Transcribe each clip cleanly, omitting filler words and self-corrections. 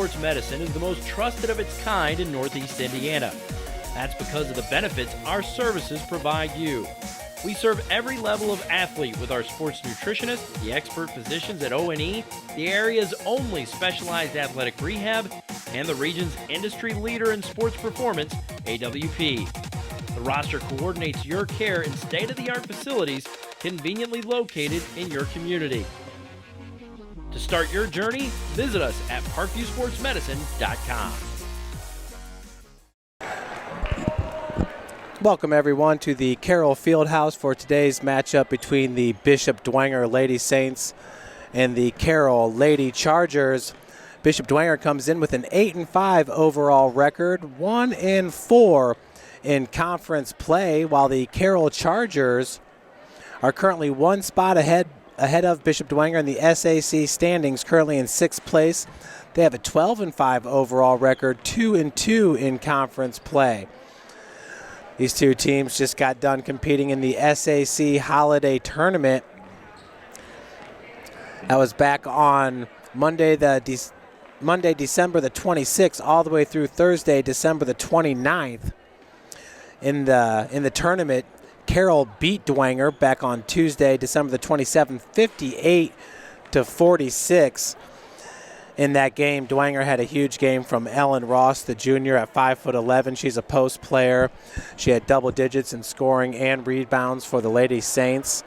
Sports Medicine is the most trusted of its kind in Northeast Indiana. That's because of the benefits our services provide you. We serve every level of athlete with our sports nutritionist, the expert physicians at O&E, the area's only specialized athletic rehab, and the region's industry leader in sports performance, AWP. The roster coordinates your care in state-of-the-art facilities conveniently located in your community. To start your journey, visit us at parkviewsportsmedicine.com. Welcome everyone to the Carroll Fieldhouse for today's matchup between the Bishop Dwegner Lady Saints and the Carroll Lady Chargers. Bishop Dwegner comes in with an 8-5 overall record, 1-4 in conference play, while the Carroll Chargers are currently one spot ahead of Bishop Dwegner in the SAC standings, currently in 6th place. They have a 12-5 overall record, 2-2 in conference play. These two teams just got done competing in the SAC Holiday Tournament. That was back on Monday, December the 26th, all the way through Thursday, December the 29th. In the tournament, Carroll beat Dwegner back on Tuesday, December the 27th, 58-46. In that game, Dwegner had a huge game from Ellen Ross, the junior, at 5'11". She's a post player. She had double digits in scoring and rebounds for the Lady Saints.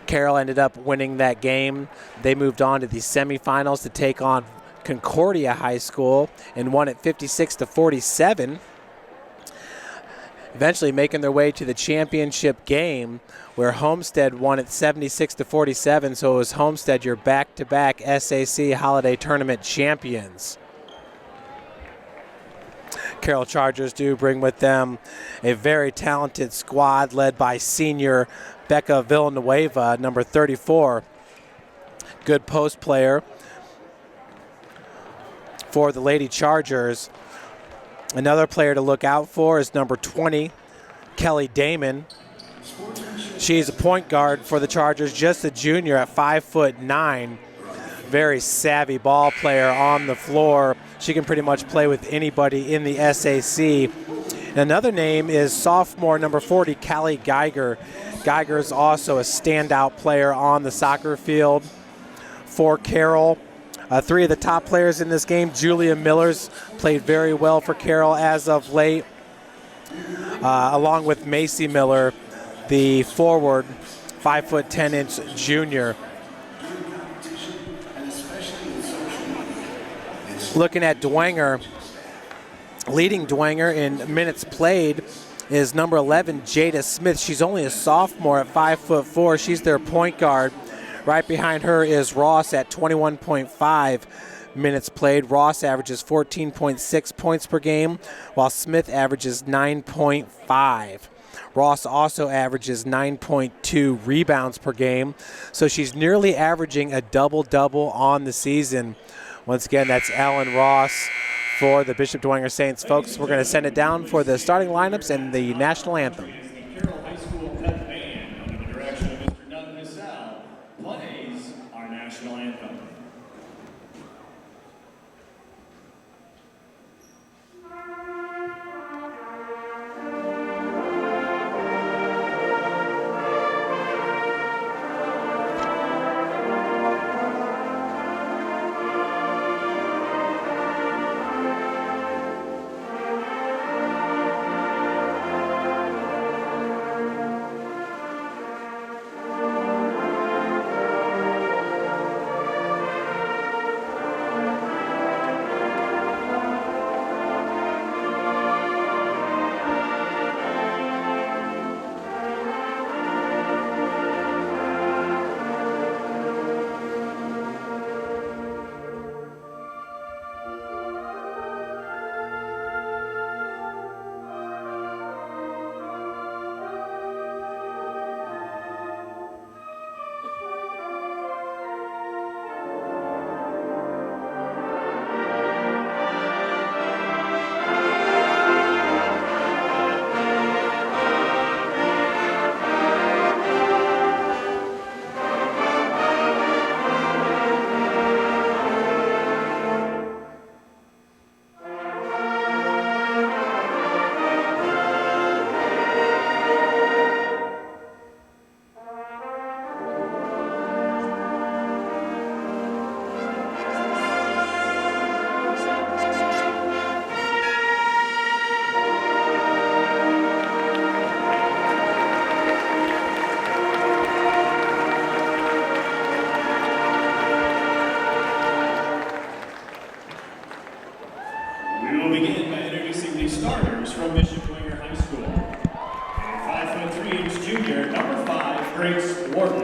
Carroll ended up winning that game. They moved on to the semifinals to take on Concordia High School and won it 56-47. Eventually making their way to the championship game, where Homestead won it 76-47, so it was Homestead your back-to-back SAC Holiday Tournament champions. Carroll Chargers do bring with them a very talented squad led by senior Becca Villanueva, number 34. Good post player for the Lady Chargers. Another player to look out for is number 20, Kelly Damon. She's a point guard for the Chargers, just a junior at 5'9". Very savvy ball player on the floor. She can pretty much play with anybody in the SAC. Another name is sophomore number 40, Callie Geiger. Geiger is also a standout player on the soccer field for Carroll. Three of the top players in this game, Julia Miller's played very well for Carroll as of late, along with Macy Miller, the forward, 5'10" junior. Looking at Dwegner, leading Dwegner in minutes played is number 11, Jada Smith. She's only a sophomore at 5'4". She's their point guard. Right behind her is Ross at 21.5 minutes played. Ross averages 14.6 points per game, while Smith averages 9.5. Ross also averages 9.2 rebounds per game, so she's nearly averaging a double-double on the season. Once again, that's Ellen Ross for the Bishop Dwegner Saints. Folks, we're going to send it down for the starting lineups and the national anthem.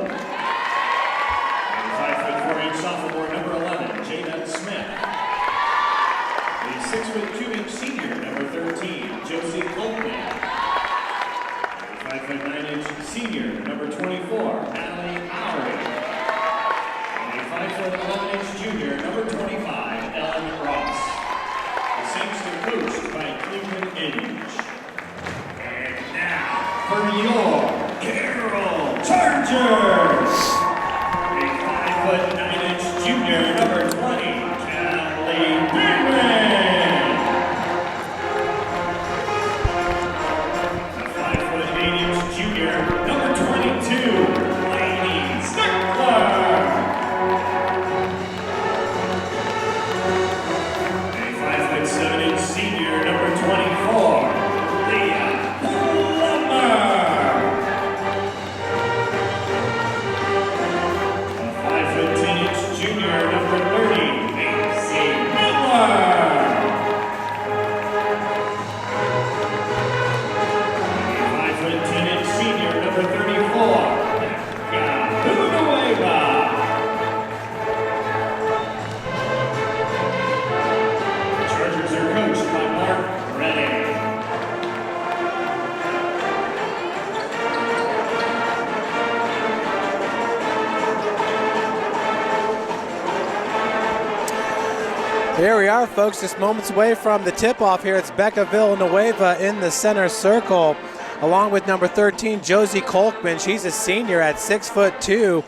5'4" sophomore, number 11, Jada Smith. The 6'2" senior, number 13, Josie Coltman. The 5'9" senior, number 24, Natalie Mowry. And a 5'11" junior, number 25, Ellen Ross. The Saints are coached by Cleveland Gage. And now, for your Carroll Chargers! A 5'9" junior, number 20, Kelly Dwegner. A 5'8" junior, number 22, Lady Steckler. A 5'7" senior, number 24, Leah Plummer. Junior, number 30, Macy Miller. A 5'10" senior, number 34, Gabunueva. The Chargers are coached by Mark Redding. Here we are, folks, just moments away from the tip-off here. It's Becca Villanueva in the center circle, along with number 13, Josie Kolkman. She's a senior at 6'2"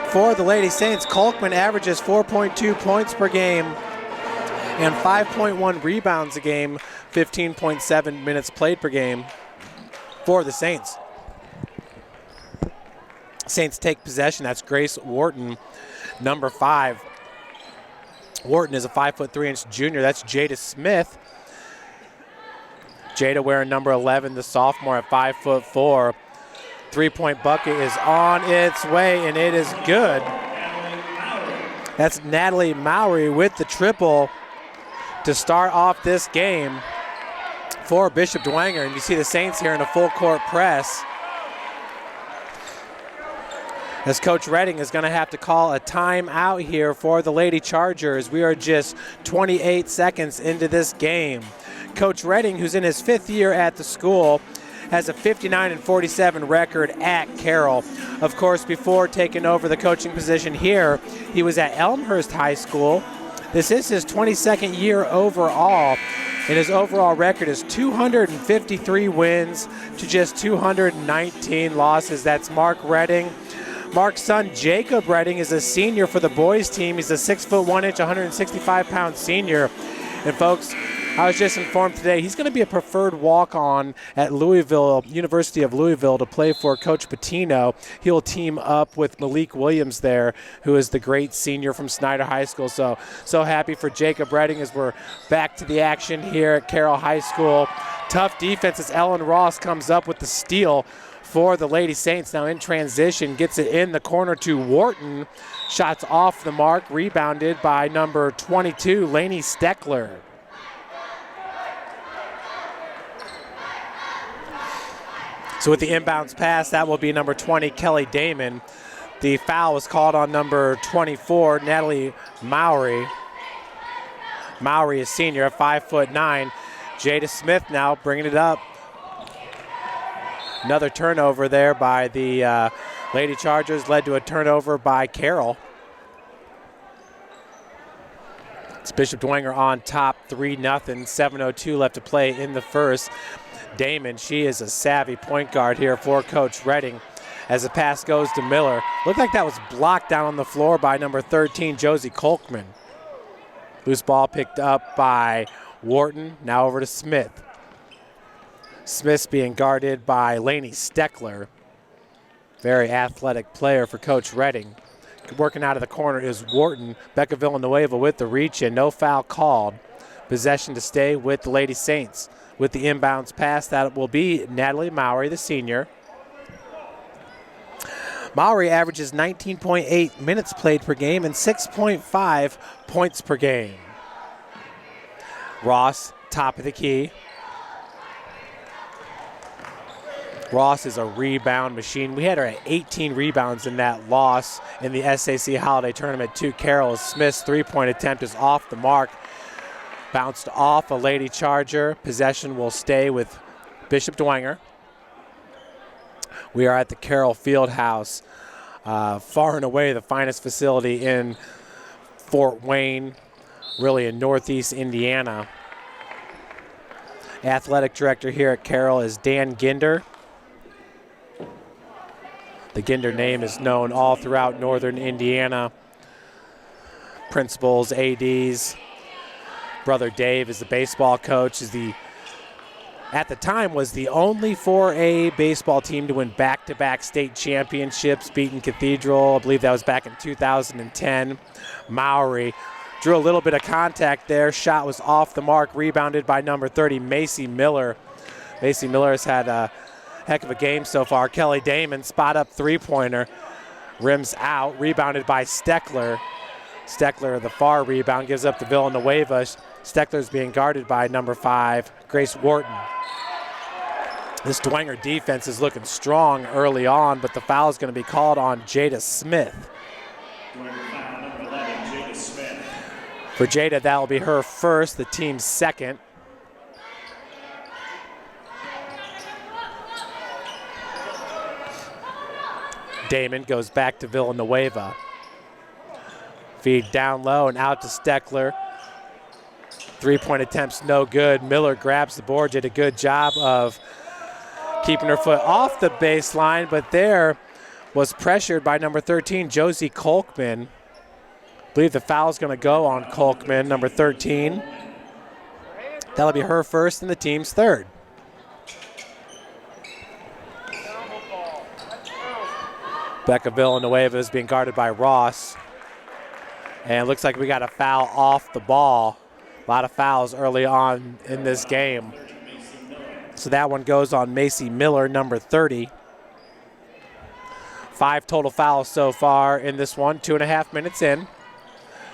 for the Lady Saints. Kolkman averages 4.2 points per game and 5.1 rebounds a game, 15.7 minutes played per game for the Saints. Saints take possession. That's Grace Wharton, number 5. Wharton is a 5'3" junior. That's Jada Smith. Jada wearing number 11, the sophomore at 5'4". Three-point bucket is on its way, and it is good. That's Natalie Mowry with the triple to start off this game for Bishop Dwegner. And you see the Saints here in a full court press, as Coach Redding is going to have to call a timeout here for the Lady Chargers. We are just 28 seconds into this game. Coach Redding, who's in his 5th year at the school, has a 59-47 record at Carroll. Of course, before taking over the coaching position here, he was at Elmhurst High School. This is his 22nd year overall, and his overall record is 253 wins to just 219 losses. That's Mark Redding. Mark's son, Jacob Redding, is a senior for the boys team. He's a 6'1", 165-pound senior. And folks, I was just informed today he's going to be a preferred walk-on at Louisville, University of Louisville, to play for Coach Patino. He'll team up with Malik Williams there, who is the great senior from Snyder High School. So happy for Jacob Redding as we're back to the action here at Carroll High School. Tough defense as Ellen Ross comes up with the steal for the Lady Saints. Now in transition, gets it in the corner to Wharton. Shots off the mark, rebounded by number 22, Lainey Steckler. So with the inbounds pass, that will be number 20, Kelly Damon. The foul was called on number 24, Natalie Mowry. Mowry is senior at 5'9". Jada Smith now bringing it up. Another turnover there by the Lady Chargers, led to a turnover by Carroll. It's Bishop Dwegner on top, 3-0, 7:02 left to play in the first. Damon, she is a savvy point guard here for Coach Redding as the pass goes to Miller. Looked like that was blocked down on the floor by number 13, Josie Kolkman. Loose ball picked up by Wharton, now over to Smith. Smith's being guarded by Lainey Steckler. Very athletic player for Coach Redding. Working out of the corner is Wharton. Becca Villanueva with the reach and no foul called. Possession to stay with the Lady Saints. With the inbounds pass, that will be Natalie Mowry, the senior. Mowry averages 19.8 minutes played per game and 6.5 points per game. Ross, top of the key. Ross is a rebound machine. We had her at 18 rebounds in that loss in the SAC Holiday Tournament to Carroll. Smith's three-point attempt is off the mark. Bounced off a Lady Charger. Possession will stay with Bishop Dwegner. We are at the Carroll Fieldhouse, far and away the finest facility in Fort Wayne, really in Northeast Indiana. Athletic director here at Carroll is Dan Ginder. The Ginder name is known all throughout northern Indiana. Principals, ADs. Brother Dave is the baseball coach, at the time was the only 4A baseball team to win back-to-back state championships, beating Cathedral. I believe that was back in 2010. Mowry drew a little bit of contact there. Shot was off the mark, rebounded by number 30, Macy Miller. Macy Miller has had a heck of a game so far. Kelly Damon, spot up three-pointer, rims out, rebounded by Steckler. Steckler, the far rebound, gives up to Villanueva. Steckler's being guarded by number 5, Grace Wharton. This Dwenger defense is looking strong early on, but the foul is going to be called on Jada Smith. For Jada, that will be her first, the team's second. Damon goes back to Villanueva. Feed down low and out to Steckler. Three-point attempts no good. Miller grabs the board, did a good job of keeping her foot off the baseline, but there was pressured by number 13, Josie Kolkman. I believe the foul's going to go on Kolkman, number 13. That'll be her first and the team's third. Becca Villanueva is being guarded by Ross. And it looks like we got a foul off the ball. A lot of fouls early on in this game. So that one goes on Macy Miller, number 30. 5 total fouls so far in this one, 2.5 minutes in.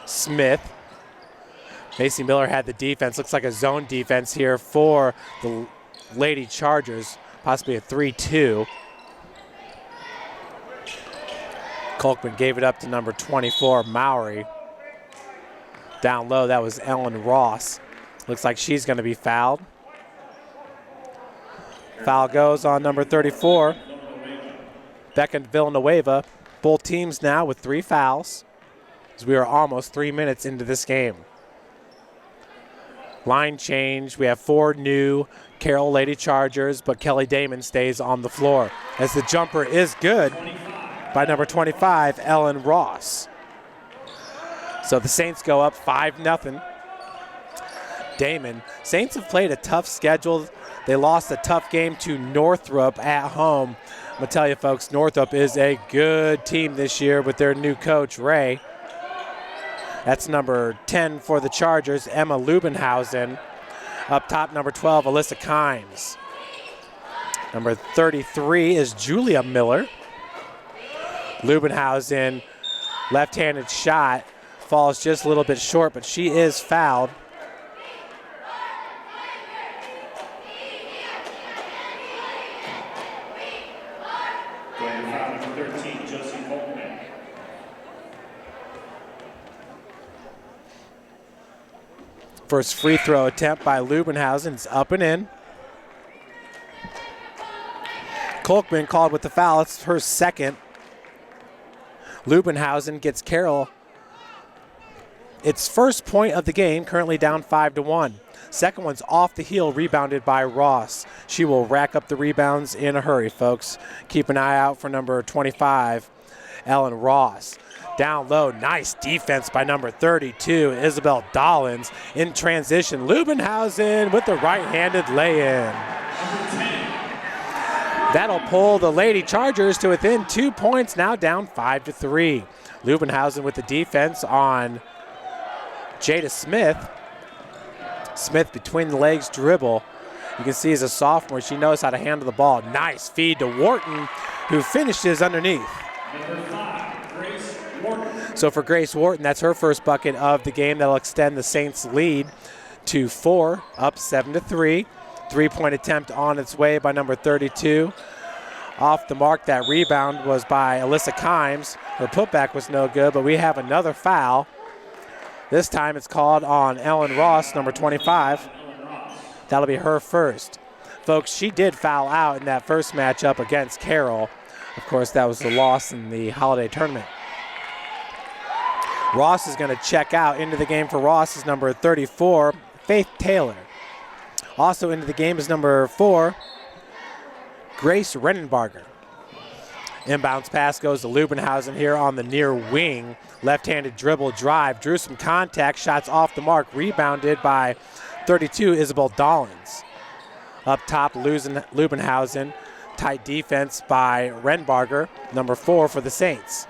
Smith. Macy Miller had the defense. Looks like a zone defense here for the Lady Chargers, possibly a 3-2. Kolkman gave it up to number 24, Mowry. Down low, that was Ellen Ross. Looks like she's going to be fouled. Foul goes on number 34, Becca Villanueva. Both teams now with 3 fouls, as we are almost 3 minutes into this game. Line change. We have 4 new Carroll Lady Chargers, but Kelly Damon stays on the floor, as the jumper is good by number 25, Ellen Ross. So the Saints go up 5-0. Damon. Saints have played a tough schedule. They lost a tough game to Northrop at home. I'm going to tell you, folks, Northrop is a good team this year with their new coach, Ray. That's number 10 for the Chargers, Emma Lubenhausen. Up top, number 12, Alyssa Kimes. Number 33 is Julia Miller. Lubenhausen, left-handed shot, falls just a little bit short, but she is fouled. Number 13, Josie Kolkman. First free throw attempt by Lubenhausen is up and in. Kolkman called with the foul. It's her second. Lubenhausen gets Carroll its first point of the game, currently down 5-1. Second one's off the heel, rebounded by Ross. She will rack up the rebounds in a hurry, folks. Keep an eye out for number 25, Ellen Ross. Down low, nice defense by number 32, Isabel Dollins. In transition, Lubenhausen with the right-handed lay-in. That'll pull the Lady Chargers to within 2 points, now down 5-3. Lubenhausen with the defense on Jada Smith. Smith between the legs dribble. You can see as a sophomore, she knows how to handle the ball. Nice feed to Wharton, who finishes underneath. Number 5, Grace Wharton. So for Grace Wharton, that's her first bucket of the game. That'll extend the Saints' lead to 4, up 7-3. Three-point attempt on its way by number 32, Off the mark, that rebound was by Alyssa Kimes. Her putback was no good, but we have another foul. This time it's called on Ellen Ross, number 25. That'll be her first. Folks, she did foul out in that first matchup against Carroll. Of course, that was the loss in the holiday tournament. Ross is going to check out. Into the game for Ross is number 34, Faith Taylor. Also into the game is number 4, Grace Rennenbarger. Inbounds pass goes to Leubenhausen here on the near wing. Left-handed dribble drive, drew some contact, shots off the mark, rebounded by 32, Isabel Dollins. Up top, Leubenhausen. Tight defense by Rennbarger, number 4 for the Saints.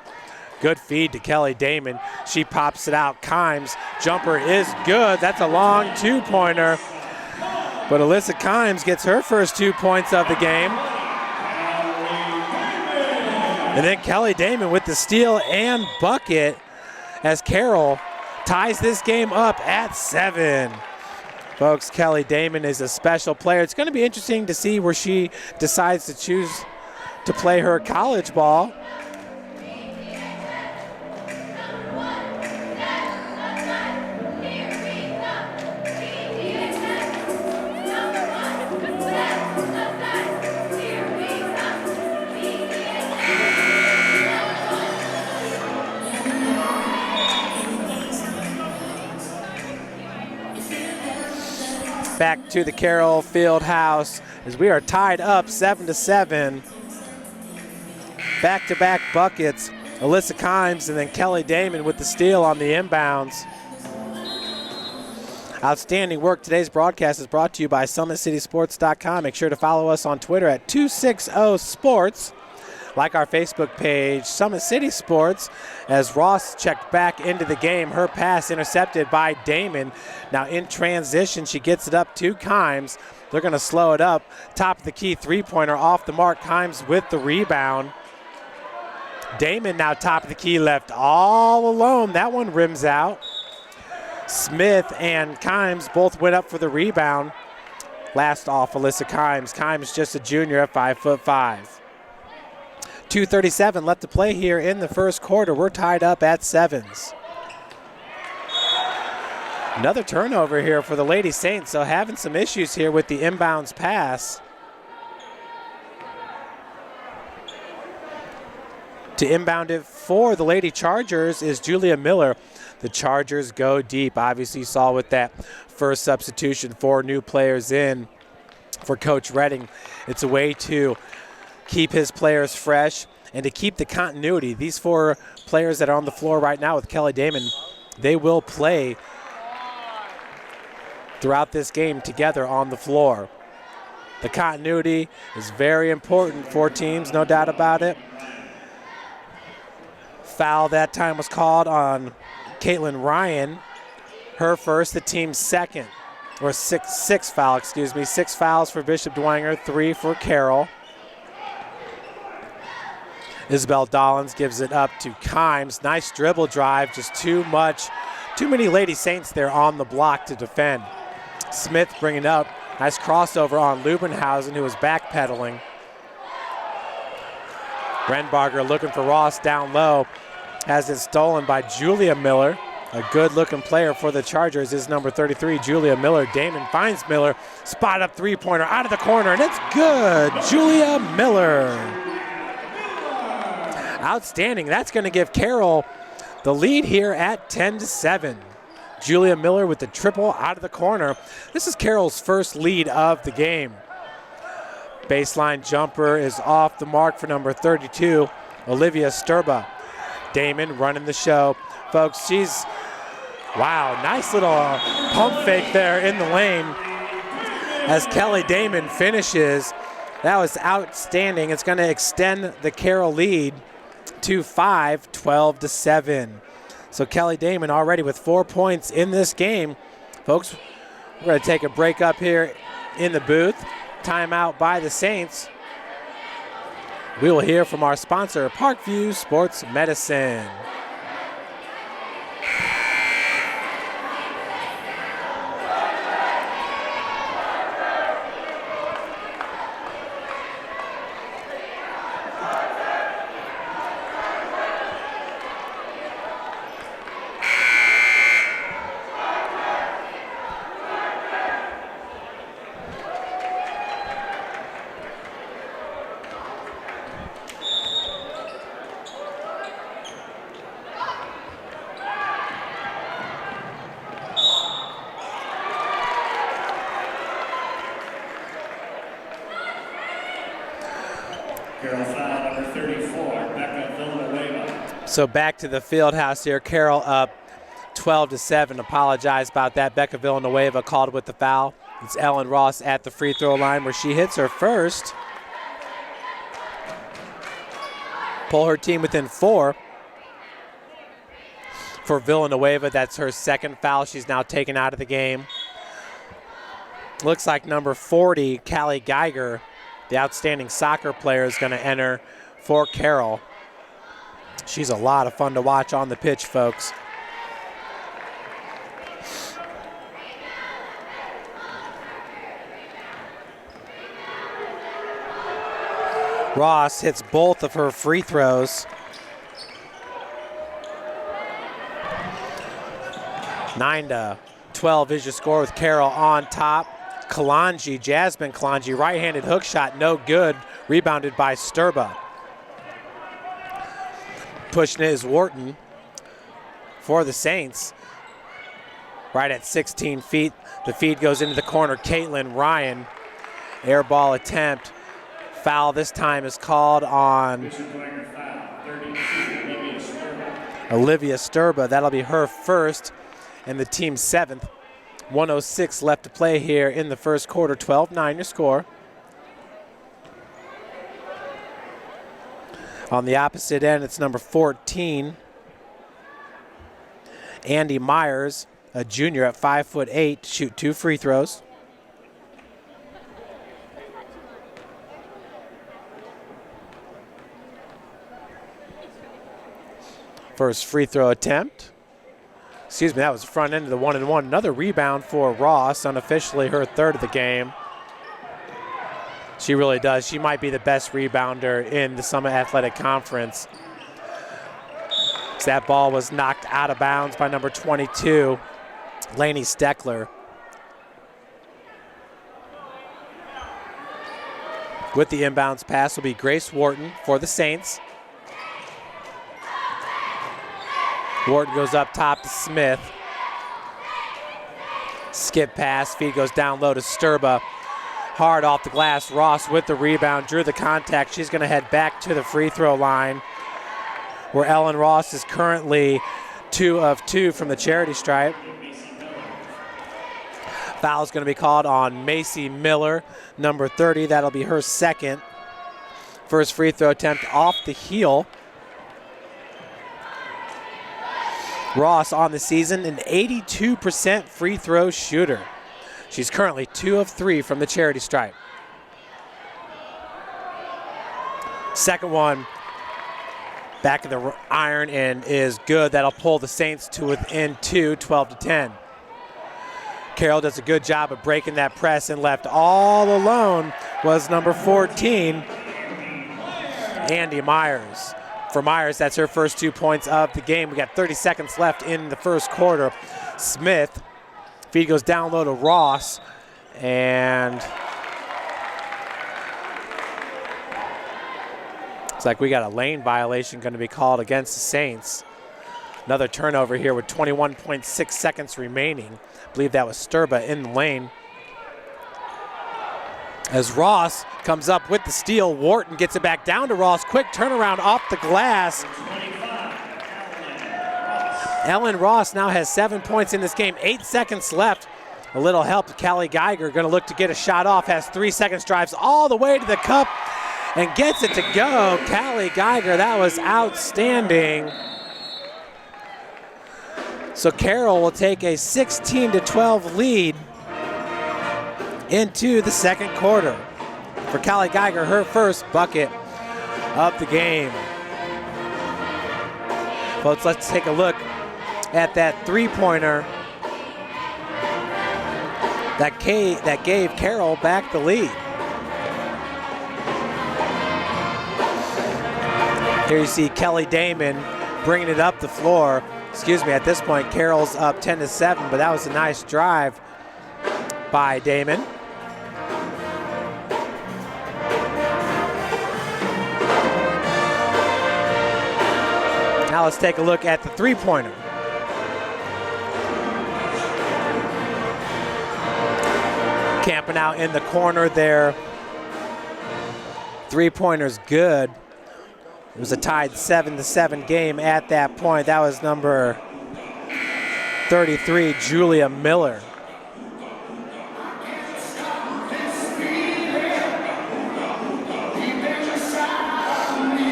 Good feed to Kelly Damon. She pops it out. Kimes, jumper is good. That's a long two-pointer. But Alyssa Kimes gets her first 2 points of the game. And then Kelly Damon with the steal and bucket as Carroll ties this game up at 7. Folks, Kelly Damon is a special player. It's going to be interesting to see where she decides to choose to play her college ball. Back to the Carroll Field House as we are tied up 7-7. Back-to-back buckets. Alyssa Kimes and then Kelly Damon with the steal on the inbounds. Outstanding work. Today's broadcast is brought to you by SummitCitySports.com. Make sure to follow us on Twitter at 260sports. Like our Facebook page, Summit City Sports, as Ross checked back into the game. Her pass intercepted by Damon. Now in transition, she gets it up to Kimes. They're going to slow it up. Top of the key three-pointer off the mark. Kimes with the rebound. Damon now top of the key left all alone. That one rims out. Smith and Kimes both went up for the rebound. Last off, Alyssa Kimes. Kimes just a junior at 5'5". 2:37 left to play here in the first quarter. We're tied up at 7s. Another turnover here for the Lady Saints, so having some issues here with the inbounds pass. To inbound it for the Lady Chargers is Julia Miller. The Chargers go deep. Obviously you saw with that first substitution, 4 new players in for Coach Redding. It's a way to keep his players fresh and to keep the continuity. These 4 players that are on the floor right now with Kelly Damon, they will play throughout this game together on the floor. The continuity is very important for teams, no doubt about it. Foul that time was called on Caitlin Ryan. Her first, the team's second, or sixth foul, excuse me. 6 fouls for Bishop Dwegner, 3 for Carroll. Isabel Dollins gives it up to Kimes. Nice dribble drive, just too many Lady Saints there on the block to defend. Smith bringing up, nice crossover on Leubenhausen, who was backpedaling. Rennbarger looking for Ross down low, has it stolen by Julia Miller. A good-looking player for the Chargers is number 33, Julia Miller. Damon finds Miller, spot up three-pointer out of the corner, and it's good. Julia Miller. Outstanding. That's going to give Carroll the lead here at 10-7. Julia Miller with the triple out of the corner. This is Carroll's first lead of the game. Baseline jumper is off the mark for number 32, Olivia Sturba. Damon running the show. Folks, wow, nice little pump fake there in the lane as Kelly Damon finishes. That was outstanding. It's going to extend the Carroll lead to 5, 12-7. So Kelly Damon already with 4 points in this game. Folks, we're going to take a break up here in the booth. Timeout by the Saints. We will hear from our sponsor, Parkview Sports Medicine. Carroll foul number 34, Becca Villanueva. So back to the field house here. Carroll up 12-7. Apologize about that. Becca Villanueva called with the foul. It's Ellen Ross at the free throw line where she hits her first. Pull her team within 4. For Villanueva, that's her second foul. She's now taken out of the game. Looks like number 40, Callie Geiger, the outstanding soccer player, is going to enter for Carroll. She's a lot of fun to watch on the pitch, folks. Ross hits both of her free throws. 9-12 is your score with Carroll on top. Kalanji, Jasmine Kalanji, right-handed hook shot, no good. Rebounded by Sturba. Pushing it is Wharton for the Saints. Right at 16 feet. The feed goes into the corner. Caitlin Ryan, air ball attempt. Foul this time is called on Olivia Sturba. That'll be her first and the team's 7th. 1:06 left to play here in the first quarter. 12-9 your score. On the opposite end, it's number 14, Andy Myers, a junior at 5'8", shoot 2 free throws. First free throw attempt. Excuse me, that was front end of the 1-and-1. Another rebound for Ross, unofficially her third of the game. She really does. She might be the best rebounder in the Summit Athletic Conference. That ball was knocked out of bounds by number 22, Lainey Steckler. With the inbounds pass will be Grace Wharton for the Saints. Wharton goes up top to Smith. Skip pass, feed goes down low to Sturba. Hard off the glass, Ross with the rebound, drew the contact. She's gonna head back to the free throw line where Ellen Ross is currently 2 of 2 from the charity stripe. Foul's gonna be called on Macy Miller, number 30. That'll be her second. First free throw attempt off the heel. Ross on the season, an 82% free throw shooter. She's currently 2 of 3 from the charity stripe. Second one, back of the iron and is good. That'll pull the Saints to within 2, 12-10. Carroll does a good job of breaking that press, and left all alone was number 14, Andy Myers. For Myers, that's her first 2 points of the game. We got 30 seconds left in the first quarter. Smith, feed goes down low to Ross, and looks like we got a lane violation going to be called against the Saints. Another turnover here with 21.6 seconds remaining. I believe that was Sturba in the lane. As Ross comes up with the steal, Wharton gets it back down to Ross. Quick turnaround off the glass. Ellen Ross now has 7 points in this game. 8 seconds left. A little help. Callie Geiger going to look to get a shot off. Has 3 seconds, drives all the way to the cup and gets it to go. Callie Geiger, that was outstanding. So Carroll will take a 16-12 lead into the second quarter. For Callie Geiger, her first bucket of the game. Folks, let's take a look at that three-pointer that gave Carroll back the lead. Here you see Kelly Damon bringing it up the floor. Excuse me, at this point, Carroll's up 10-7, but that was a nice drive by Damon. Now let's take a look at the three-pointer. Camping out in the corner there. Three-pointer's good. It was a tied 7-7 game at that point. That was number 33, Julia Miller.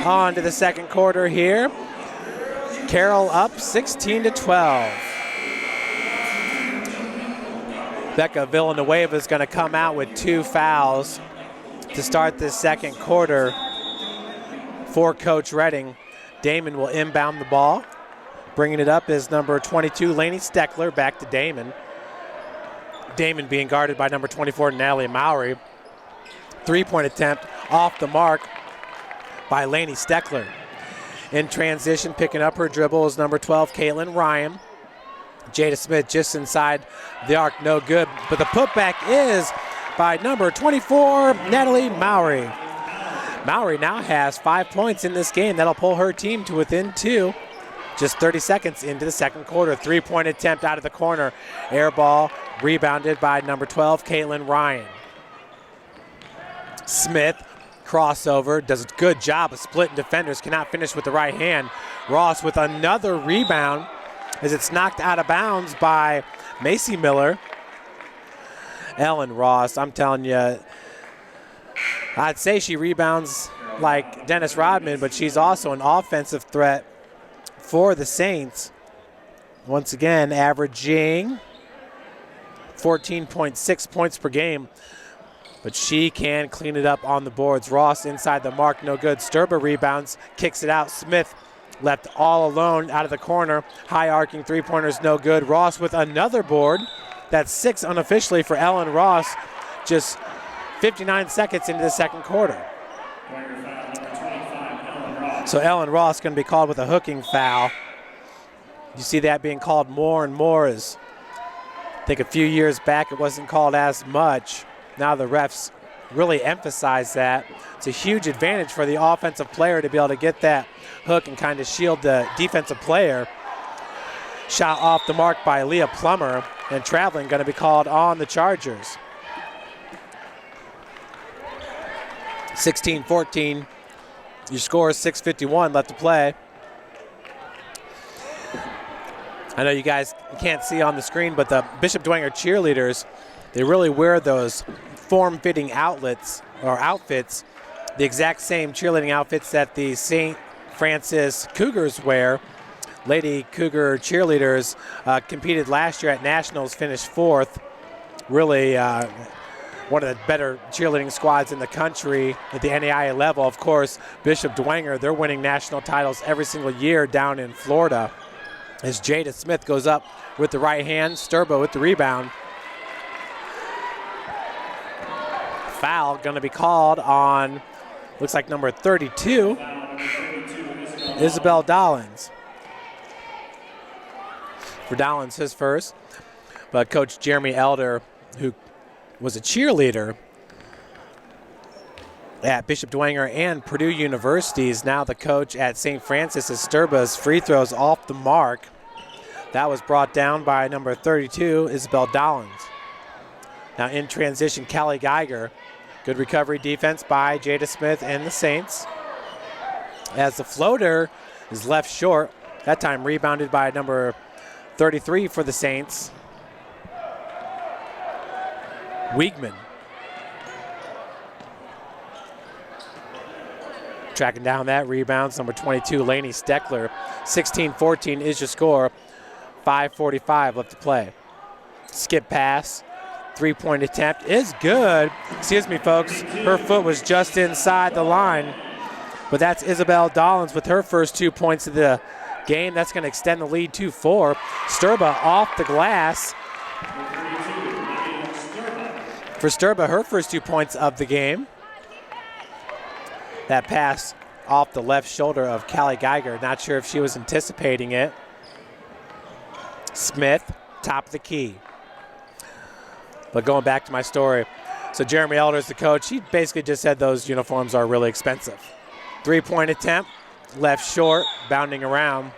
On to the second quarter here. Carroll up 16-12. Becca Villanueva is going to come out with 2 fouls to start this second quarter for Coach Redding. Damon will inbound the ball. Bringing it up is number 22, Lainey Steckler, back to Damon. Damon being guarded by number 24, Natalie Mowry. Three-point attempt off the mark by Lainey Steckler. In transition, picking up her dribble is number 12, Caitlin Ryan. Jada Smith just inside the arc, no good. But the putback is by number 24, Natalie Mowry. Mowry now has 5 points in this game. That'll pull her team to within 2. Just 30 seconds into the second quarter. Three-point attempt out of the corner. Air ball rebounded by number 12, Caitlin Ryan. Smith, crossover, does a good job of splitting defenders, cannot finish with the right hand. Ross with another rebound as it's knocked out of bounds by Macy Miller. Ellen Ross, I'm telling you, I'd say she rebounds like Dennis Rodman, but she's also an offensive threat for the Saints. Once again, averaging 14.6 points per game, but she can clean it up on the boards. Ross inside the mark, no good. Sturba rebounds, kicks it out. Smith left all alone out of the corner. High arcing three-pointers, no good. Ross with another board. That's 6 unofficially for Ellen Ross. Just 59 seconds into the second quarter. So Ellen Ross going to be called with a hooking foul. You see that being called more and more. As I think a few years back it wasn't called as much. Now the refs really emphasize that. It's a huge advantage for the offensive player to be able to get that hook and kind of shield the defensive player. Shot off the mark by Leah Plummer, and traveling going to be called on the Chargers. 16-14. Your score is 6:51 left to play. I know you guys can't see on the screen, but the Bishop Dwegner cheerleaders, they really wear those form-fitting outfits, the exact same cheerleading outfits that the St. Francis Cougars wear. Lady Cougar cheerleaders competed last year at Nationals, finished 4th. Really one of the better cheerleading squads in the country at the NAIA level. Of course, Bishop Dwegner, they're winning national titles every single year down in Florida. As Jada Smith goes up with the right hand, Sturba with the rebound. Foul going to be called on, looks like number 32, Isabel Dollins. For Dollins, his first. But Coach Jeremy Elder, who was a cheerleader at Bishop Dwegner and Purdue University, is now the coach at St. Francis. As Sturba's free throws off the mark. That was brought down by number 32, Isabel Dollins. Now in transition, Kelly Geiger. Good recovery defense by Jada Smith and the Saints. As the floater is left short, that time rebounded by number 33 for the Saints, Wiegman. Tracking down that rebounds, number 22, Lainey Steckler. 16-14 is your score. 5:45 left to play. Skip pass. Three-point attempt is good. Excuse me, folks. Her foot was just inside the line. But that's Isabel Dollins with her first 2 points of the game. That's going to extend the lead to 4. Sturba off the glass. For Sturba, her first 2 points of the game. That pass off the left shoulder of Callie Geiger. Not sure if she was anticipating it. Smith, top of the key. But going back to my story, so Jeremy Elder is the coach. He basically just said those uniforms are really expensive. Three-point attempt, left short, bounding around.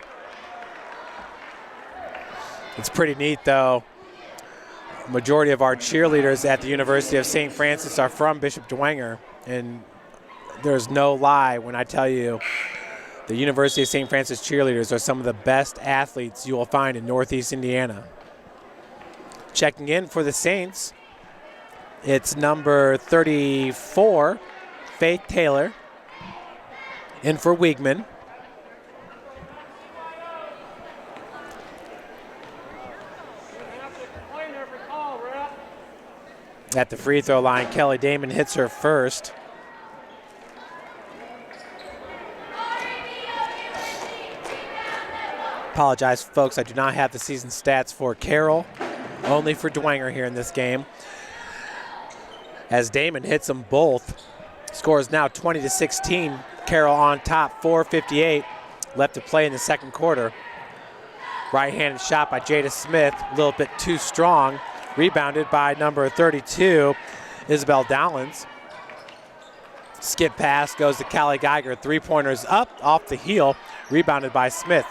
It's pretty neat, though. Majority of our cheerleaders at the University of St. Francis are from Bishop Dwegner, and there's no lie when I tell you the University of St. Francis cheerleaders are some of the best athletes you will find in Northeast Indiana. Checking in for the Saints, it's number 34, Faith Taylor. In for Wiegman. At the free throw line, Kelly Damon hits her first. Apologize, folks, I do not have the season stats for Carroll, only for Dwegner here in this game. As Damon hits them both, score is now 20-16. Carroll on top, 4:58 left to play in the second quarter. Right-handed shot by Jada Smith, a little bit too strong. Rebounded by number 32, Isabel Dowlins. Skip pass goes to Callie Geiger. Three-pointers up off the heel, rebounded by Smith.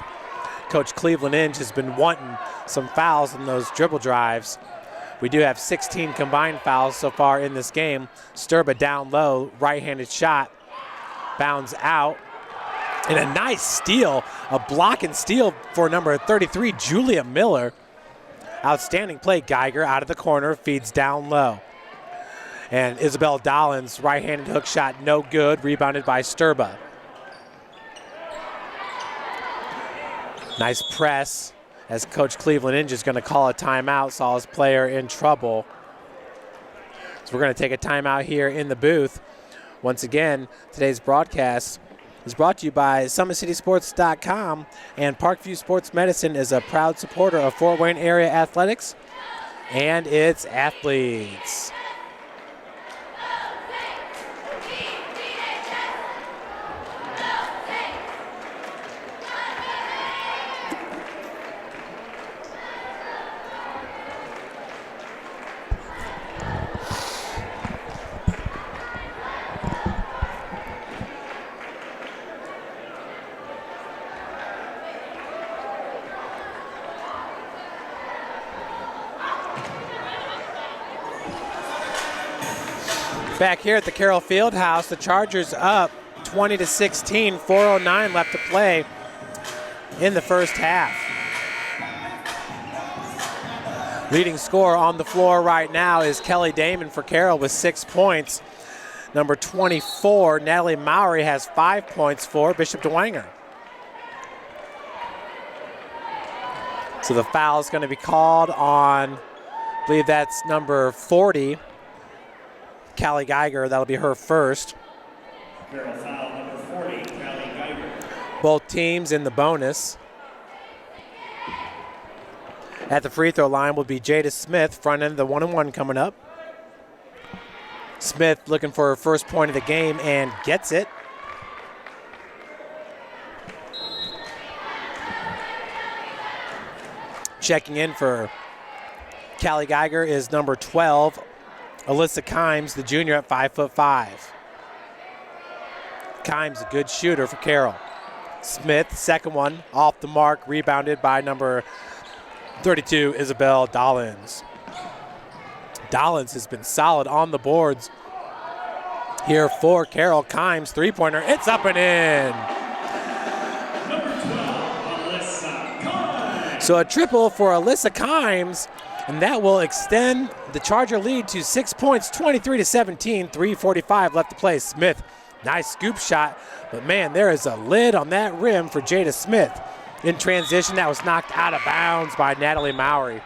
Coach Cleveland Inge has been wanting some fouls in those dribble drives. We do have 16 combined fouls so far in this game. Sturba down low, right-handed shot, bounds out. And a nice steal, a block and steal for number 33, Julia Miller. Outstanding play, Geiger out of the corner, feeds down low. And Isabel Dollins, right-handed hook shot, no good, rebounded by Sturba. Nice press as Coach Cleveland Inge is going to call a timeout, saw his player in trouble. So we're going to take a timeout here in the booth. Once again, today's broadcast is brought to you by SummitCitySports.com, and Parkview Sports Medicine is a proud supporter of Fort Wayne area athletics and its athletes. Back here at the Carroll Fieldhouse, the Chargers up 20-16, 4:09 left to play in the first half. Leading scorer on the floor right now is Kelly Damon for Carroll with 6 points. Number 24, Natalie Mowry, has 5 points for Bishop Dwegner. So the foul is going to be called on, I believe that's number 40, Callie Geiger. That'll be her first. Carroll foul number 40, Callie Geiger. Both teams in the bonus. At the free throw line will be Jada Smith, front end of the 1-and-1 coming up. Smith looking for her first point of the game and gets it. Checking in for Callie Geiger is number 12, Alyssa Kimes, the junior at 5'5". Kimes, a good shooter for Carroll. Smith, second one, off the mark, rebounded by number 32, Isabel Dollins. Dollins has been solid on the boards here for Carroll. Kimes, three-pointer, it's up and in. Number 12, Alyssa Kimes. So a triple for Alyssa Kimes, and that will extend the Charger lead to 6 points, 23-17, 3:45 left to play. Smith, nice scoop shot, but man, there is a lid on that rim for Jada Smith. In transition, that was knocked out of bounds by Natalie Mowry.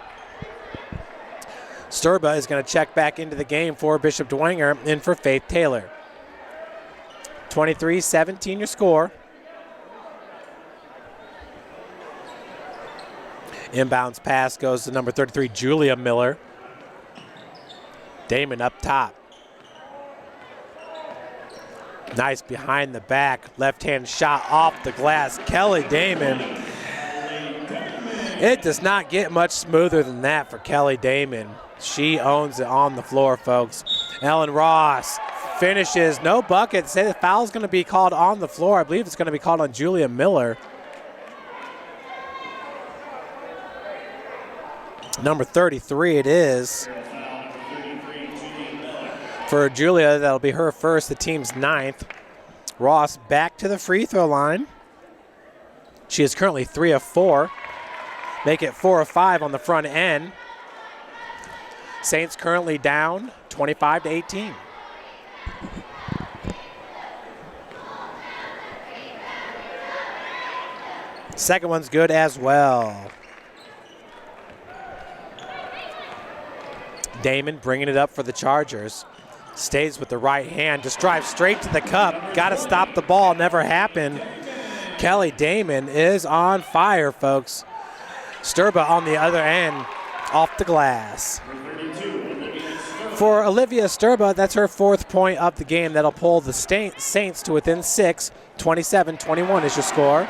Sturba is going to check back into the game for Bishop Dwegner, in for Faith Taylor. 23-17 your score. Inbounds pass goes to number 33, Julia Miller. Damon up top. Nice behind the back, left-hand shot off the glass. Kelly Damon. It does not get much smoother than that for Kelly Damon. She owns it on the floor, folks. Ellen Ross finishes, no bucket. Say the foul is going to be called on the floor. I believe it's going to be called on Julia Miller. Number 33 it is. For Julia, that'll be her first, the team's 9th. Ross back to the free throw line. She is currently 3 of 4. Make it 4 of 5 on the front end. Saints currently down 25-18. Second one's good as well. Damon bringing it up for the Chargers. Stays with the right hand, just drives straight to the cup. Got to stop the ball, never happened. Kelly Damon is on fire, folks. Sturba on the other end, off the glass. For Olivia Sturba, that's her 4th point of the game. That'll pull the Saints to within 6. 27-21 is your score.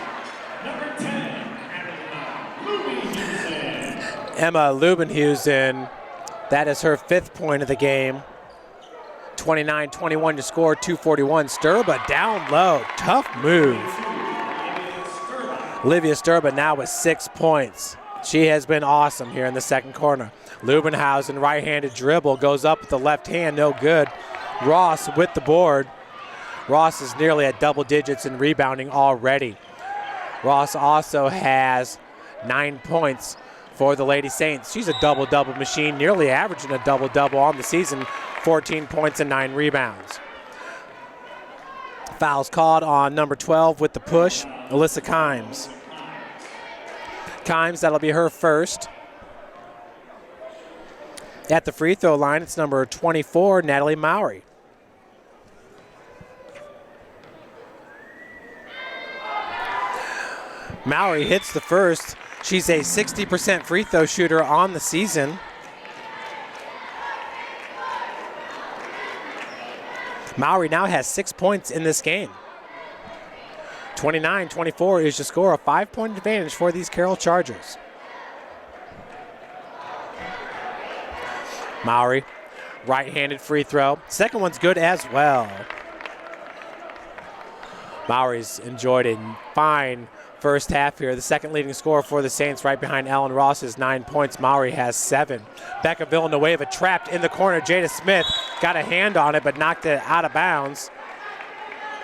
Emma Lubenhusen, that is her 5th point of the game. 29-21 to score, 2:41. Sturba down low, tough move. Olivia Sturba now with 6 points. She has been awesome here in the second corner. Lubenhausen, right-handed dribble, goes up with the left hand, no good. Ross with the board. Ross is nearly at double digits in rebounding already. Ross also has 9 points for the Lady Saints. She's a double-double machine, nearly averaging a double-double on the season, 14 points and 9 rebounds. Fouls called on number 12 with the push, Alyssa Kimes. Kimes, that'll be her first. At the free throw line, it's number 24, Natalie Mowry. Mowry hits the first. She's a 60% free throw shooter on the season. Mowry now has 6 points in this game. 29-24 is your score, a 5-point advantage for these Carroll Chargers. Mowry, right-handed free throw. Second one's good as well. Mowry's enjoyed a fine first half here. The second leading scorer for the Saints, right behind Ellen Ross, is 9 points. Mowry has 7. Becca Villanueva trapped in the corner. Jada Smith got a hand on it but knocked it out of bounds.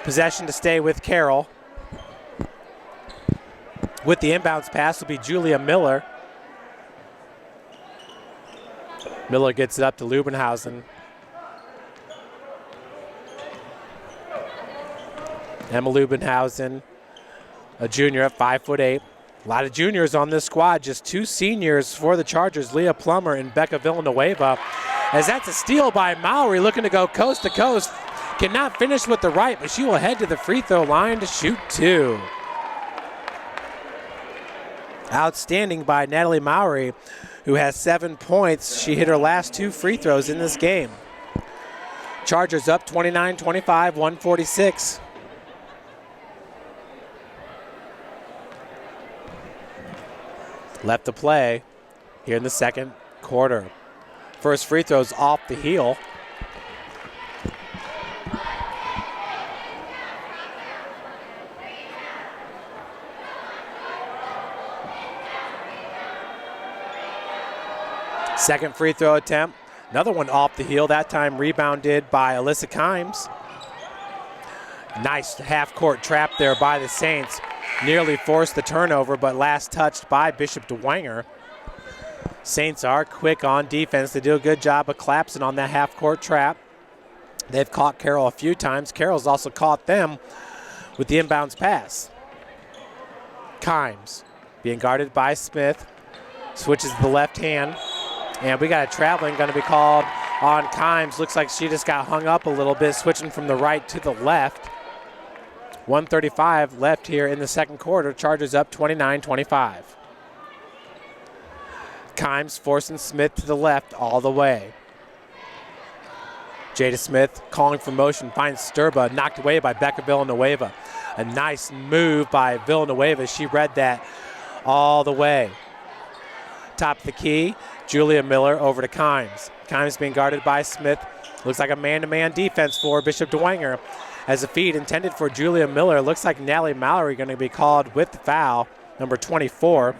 Possession to stay with Carroll. With the inbounds pass will be Julia Miller. Miller gets it up to Lubenhausen. Emma Lubenhausen, a junior at 5'8". A lot of juniors on this squad, just 2 seniors for the Chargers, Leah Plummer and Becca Villanueva. As that's a steal by Mowry, looking to go coast to coast. Cannot finish with the right, but she will head to the free throw line to shoot 2. Outstanding by Natalie Mowry, who has 7 points. She hit her last 2 free throws in this game. Chargers up 29-25, 146. Left to play here in the second quarter. First free throw's off the heel. Second free throw attempt. Another one off the heel, that time rebounded by Alyssa Kimes. Nice half-court trap there by the Saints. Nearly forced the turnover, but last touched by Bishop Dwegner. Saints are quick on defense. They do a good job of collapsing on that half-court trap. They've caught Carroll a few times. Carroll's also caught them with the inbounds pass. Kimes being guarded by Smith. Switches to the left hand. And we got a traveling going to be called on Kimes. Looks like she just got hung up a little bit, switching from the right to the left. 1:35 left here in the second quarter. Chargers up 29-25. Kimes forcing Smith to the left all the way. Jada Smith calling for motion, finds Sturba, knocked away by Becca Villanueva. A nice move by Villanueva. She read that all the way. Top of the key, Julia Miller over to Kimes. Kimes being guarded by Smith. Looks like a man-to-man defense for Bishop Dwegner. As a feed intended for Julia Miller. Looks like Natalie Mallory going to be called with the foul, number 24.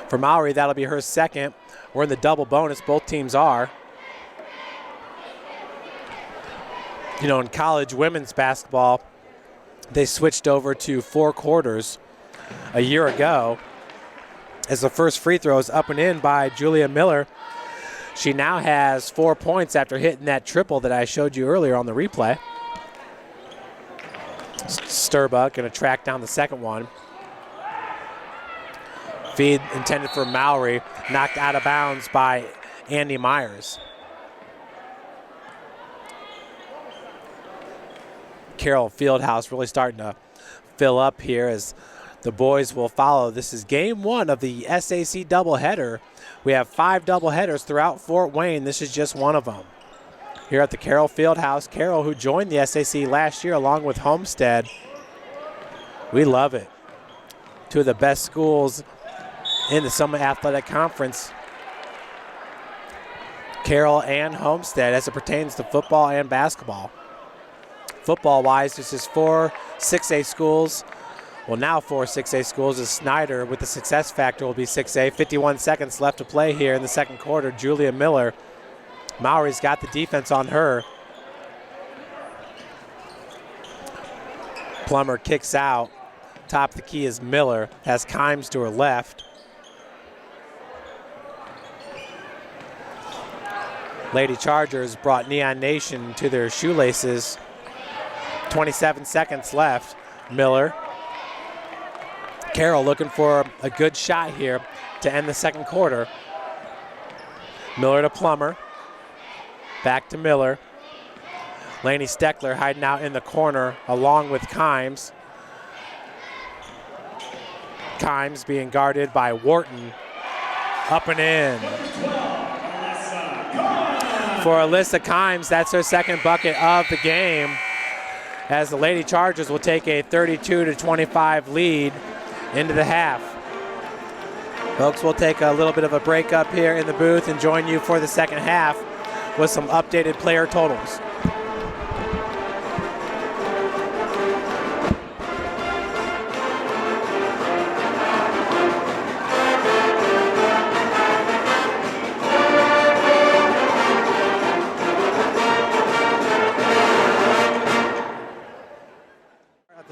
For Mallory, that'll be her second. We're in the double bonus, both teams are. You know, in college women's basketball, they switched over to 4 quarters a year ago as the first free throw is up and in by Julia Miller. She now has 4 points after hitting that triple that I showed you earlier on the replay. Sturbuck going to track down the second one. Feed intended for Mowry, knocked out of bounds by Andy Myers. Carroll Fieldhouse really starting to fill up here as the boys will follow. This is game 1 of the SAC doubleheader. We have 5 doubleheaders throughout Fort Wayne. This is just one of them. Here at the Carroll Fieldhouse, Carroll, who joined the SAC last year along with Homestead. We love it. 2 of the best schools in the Summit Athletic Conference. Carroll and Homestead as it pertains to football and basketball. Football-wise, this is 4 6A schools. Well, now 4 6A schools is Snyder with the success factor will be 6A. 51 seconds left to play here in the second quarter. Julia Miller. Mowry's got the defense on her. Plummer kicks out. Top of the key is Miller. Has Kimes to her left. Lady Chargers brought Neon Nation to their shoelaces. 27 seconds left. Miller. Carroll looking for a good shot here to end the second quarter. Miller to Plummer. Back to Miller. Laney Steckler hiding out in the corner along with Kimes. Kimes being guarded by Wharton. Up and in. For Alyssa Kimes, that's her second bucket of the game, as the Lady Chargers will take a 32-25 lead into the half. Folks, we'll take a little bit of a break up here in the booth and join you for the second half with some updated player totals.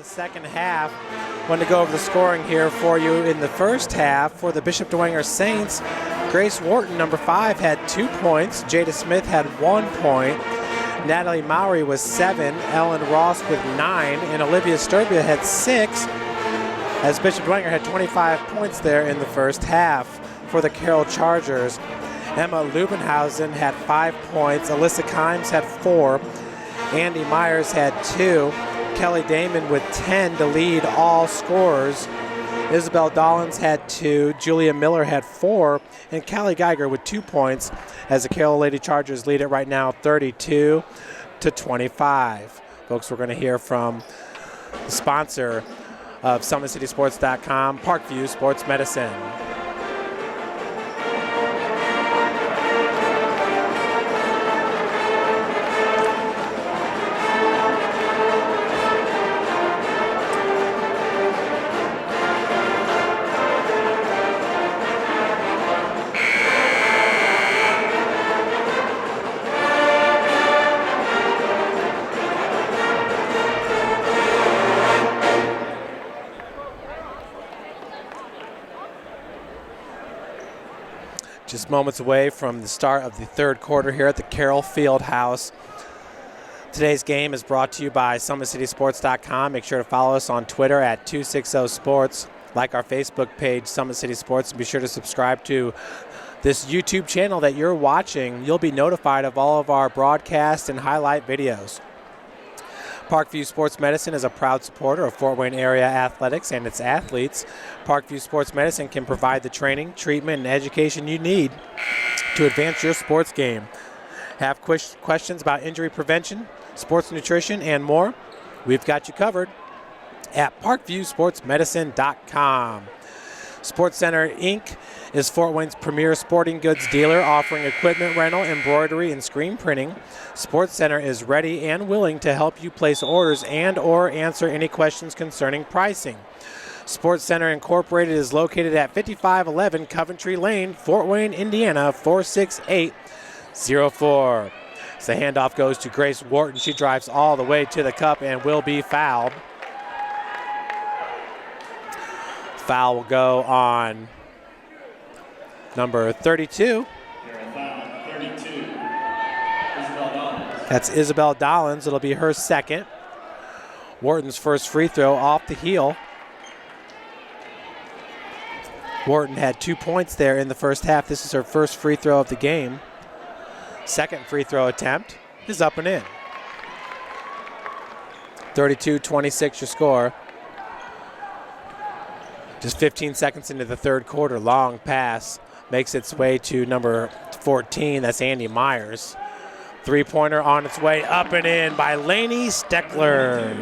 Second half. Want to go over the scoring here for you. In the first half for the Bishop Dwegner Saints, Grace Wharton, number 5, had 2 points. Jada Smith had 1 point. Natalie Mowry was 7. Ellen Ross with 9. And Olivia Sturbia had 6, as Bishop Dwegner had 25 points there in the first half for the Carroll Chargers. Emma Lubenhausen had 5 points. Alyssa Kimes had 4. Andy Myers had 2. Kelly Damon with 10 to lead all scorers. Isabel Dollins had 2. Julia Miller had 4. And Callie Geiger with 2 points, as the Carroll Lady Chargers lead it right now 32-25. Folks, we're going to hear from the sponsor of SummitCitySports.com, Parkview Sports Medicine. Just moments away from the start of the third quarter here at the Carroll Fieldhouse. Today's game is brought to you by SummitCitySports.com. Make sure to follow us on Twitter at 260sports. Like our Facebook page, Summit City Sports, and be sure to subscribe to this YouTube channel that you're watching. You'll be notified of all of our broadcast and highlight videos. Parkview Sports Medicine is a proud supporter of Fort Wayne area athletics and its athletes. Parkview Sports Medicine can provide the training, treatment, and education you need to advance your sports game. Have questions about injury prevention, sports nutrition, and more? We've got you covered at parkviewsportsmedicine.com. Sports Center Inc. is Fort Wayne's premier sporting goods dealer, offering equipment rental, embroidery, and screen printing. Sports Center is ready and willing to help you place orders and or answer any questions concerning pricing. Sports Center Incorporated is located at 5511 Coventry Lane, Fort Wayne, Indiana, 46804. So the handoff goes to Grace Wharton. She drives all the way to the cup and will be fouled. Foul will go on number 32. That's Isabel Dollins. It'll be her second. Wharton's first free throw off the heel. Wharton had 2 points there in the first half. This is her first free throw of the game. Second free throw attempt is up and in. 32-26 your score. Just 15 seconds into the third quarter. Long pass makes its way to number 14. That's Andy Myers. Three-pointer on its way up and in by Lainey Steckler.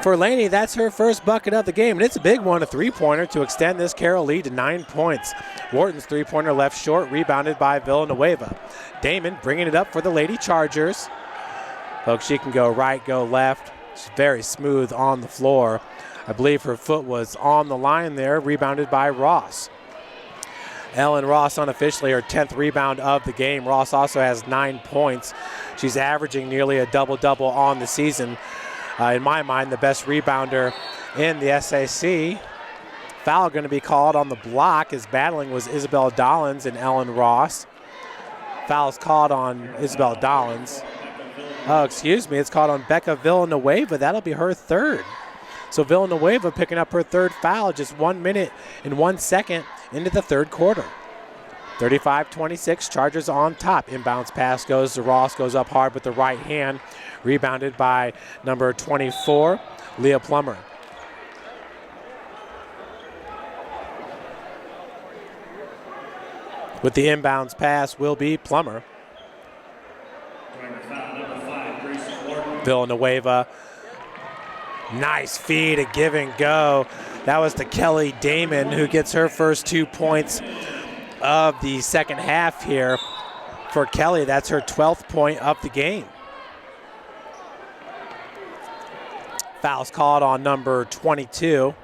For Lainey, that's her first bucket of the game, and it's a big one, a three-pointer to extend this Carroll lead to 9 points. Wharton's three-pointer left short, rebounded by Villanueva. Damon bringing it up for the Lady Chargers. Folks, she can go right, go left. She's very smooth on the floor. I believe her foot was on the line there, rebounded by Ross. Ellen Ross unofficially her 10th rebound of the game. Ross also has 9 points. She's averaging nearly a double-double on the season. In my mind, the best rebounder in the SAC. Foul going to be called on the block as battling was Isabel Dollins and Ellen Ross. Foul's called on Isabel Dollins. Oh, excuse me, it's called on Becca Villanueva. That'll be her third. So Villanueva picking up her third foul just 1 minute and 1 second into the third quarter. 35-26, Chargers on top. Inbounds pass goes to Ross, goes up hard with the right hand. Rebounded by number 24, Leah Plummer. With the inbounds pass will be Plummer. Villanueva. Nice feed, a give and go. That was to Kelly Damon, who gets her first 2 points of the second half here. For Kelly, that's her 12th point of the game. Foul's called on number 22,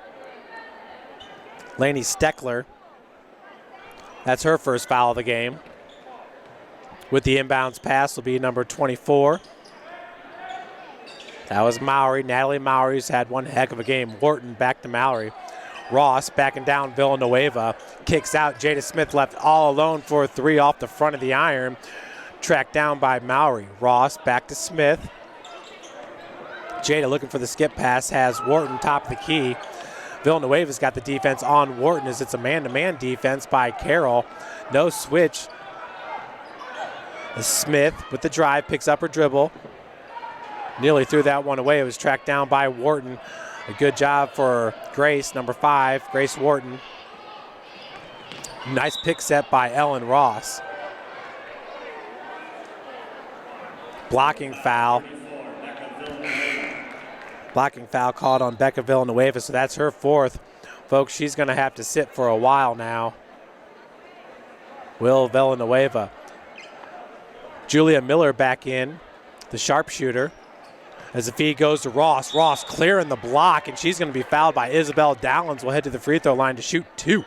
Lainey Steckler. That's her first foul of the game. With the inbounds pass will be number 24. That was Mowry. Natalie Mowry's had one heck of a game. Wharton back to Mowry. Ross backing down Villanueva. Kicks out. Jada Smith left all alone for a three off the front of the iron. Tracked down by Mowry. Ross back to Smith. Jada looking for the skip pass, has Wharton top of the key. Villanueva's got the defense on Wharton as it's a man-to-man defense by Carroll. No switch. Smith with the drive, picks up her dribble. Nearly threw that one away. It was tracked down by Wharton. A good job for Grace, number 5, Grace Wharton. Nice pick set by Ellen Ross. Blocking foul. Blocking foul called on Becca Villanueva, so that's her 4th. Folks, she's going to have to sit for a while now. Will Villanueva. Julia Miller back in, the sharpshooter. As the feed goes to Ross. Ross clearing the block, and she's going to be fouled by Isabel Dowlins. Will head to the free throw line to shoot 2.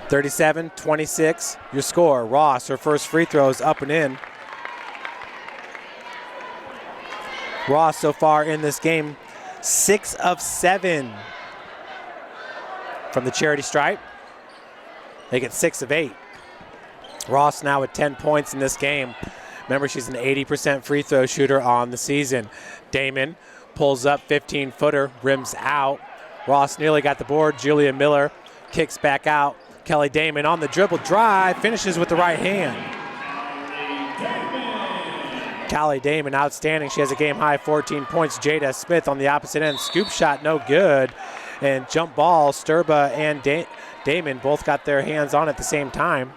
37-26, your score. Ross, her first free throw is up and in. Ross so far in this game, 6 of 7 from the charity stripe. They get 6 of 8. Ross now with 10 points in this game. Remember, she's an 80% free throw shooter on the season. Damon pulls up, 15-footer, rims out. Ross nearly got the board. Julia Miller kicks back out. Kelly Damon on the dribble drive, finishes with the right hand. Kelly Damon outstanding. She has a game-high 14 points. Jada Smith on the opposite end. Scoop shot, no good. And jump ball, Sturba and Damon both got their hands on at the same time.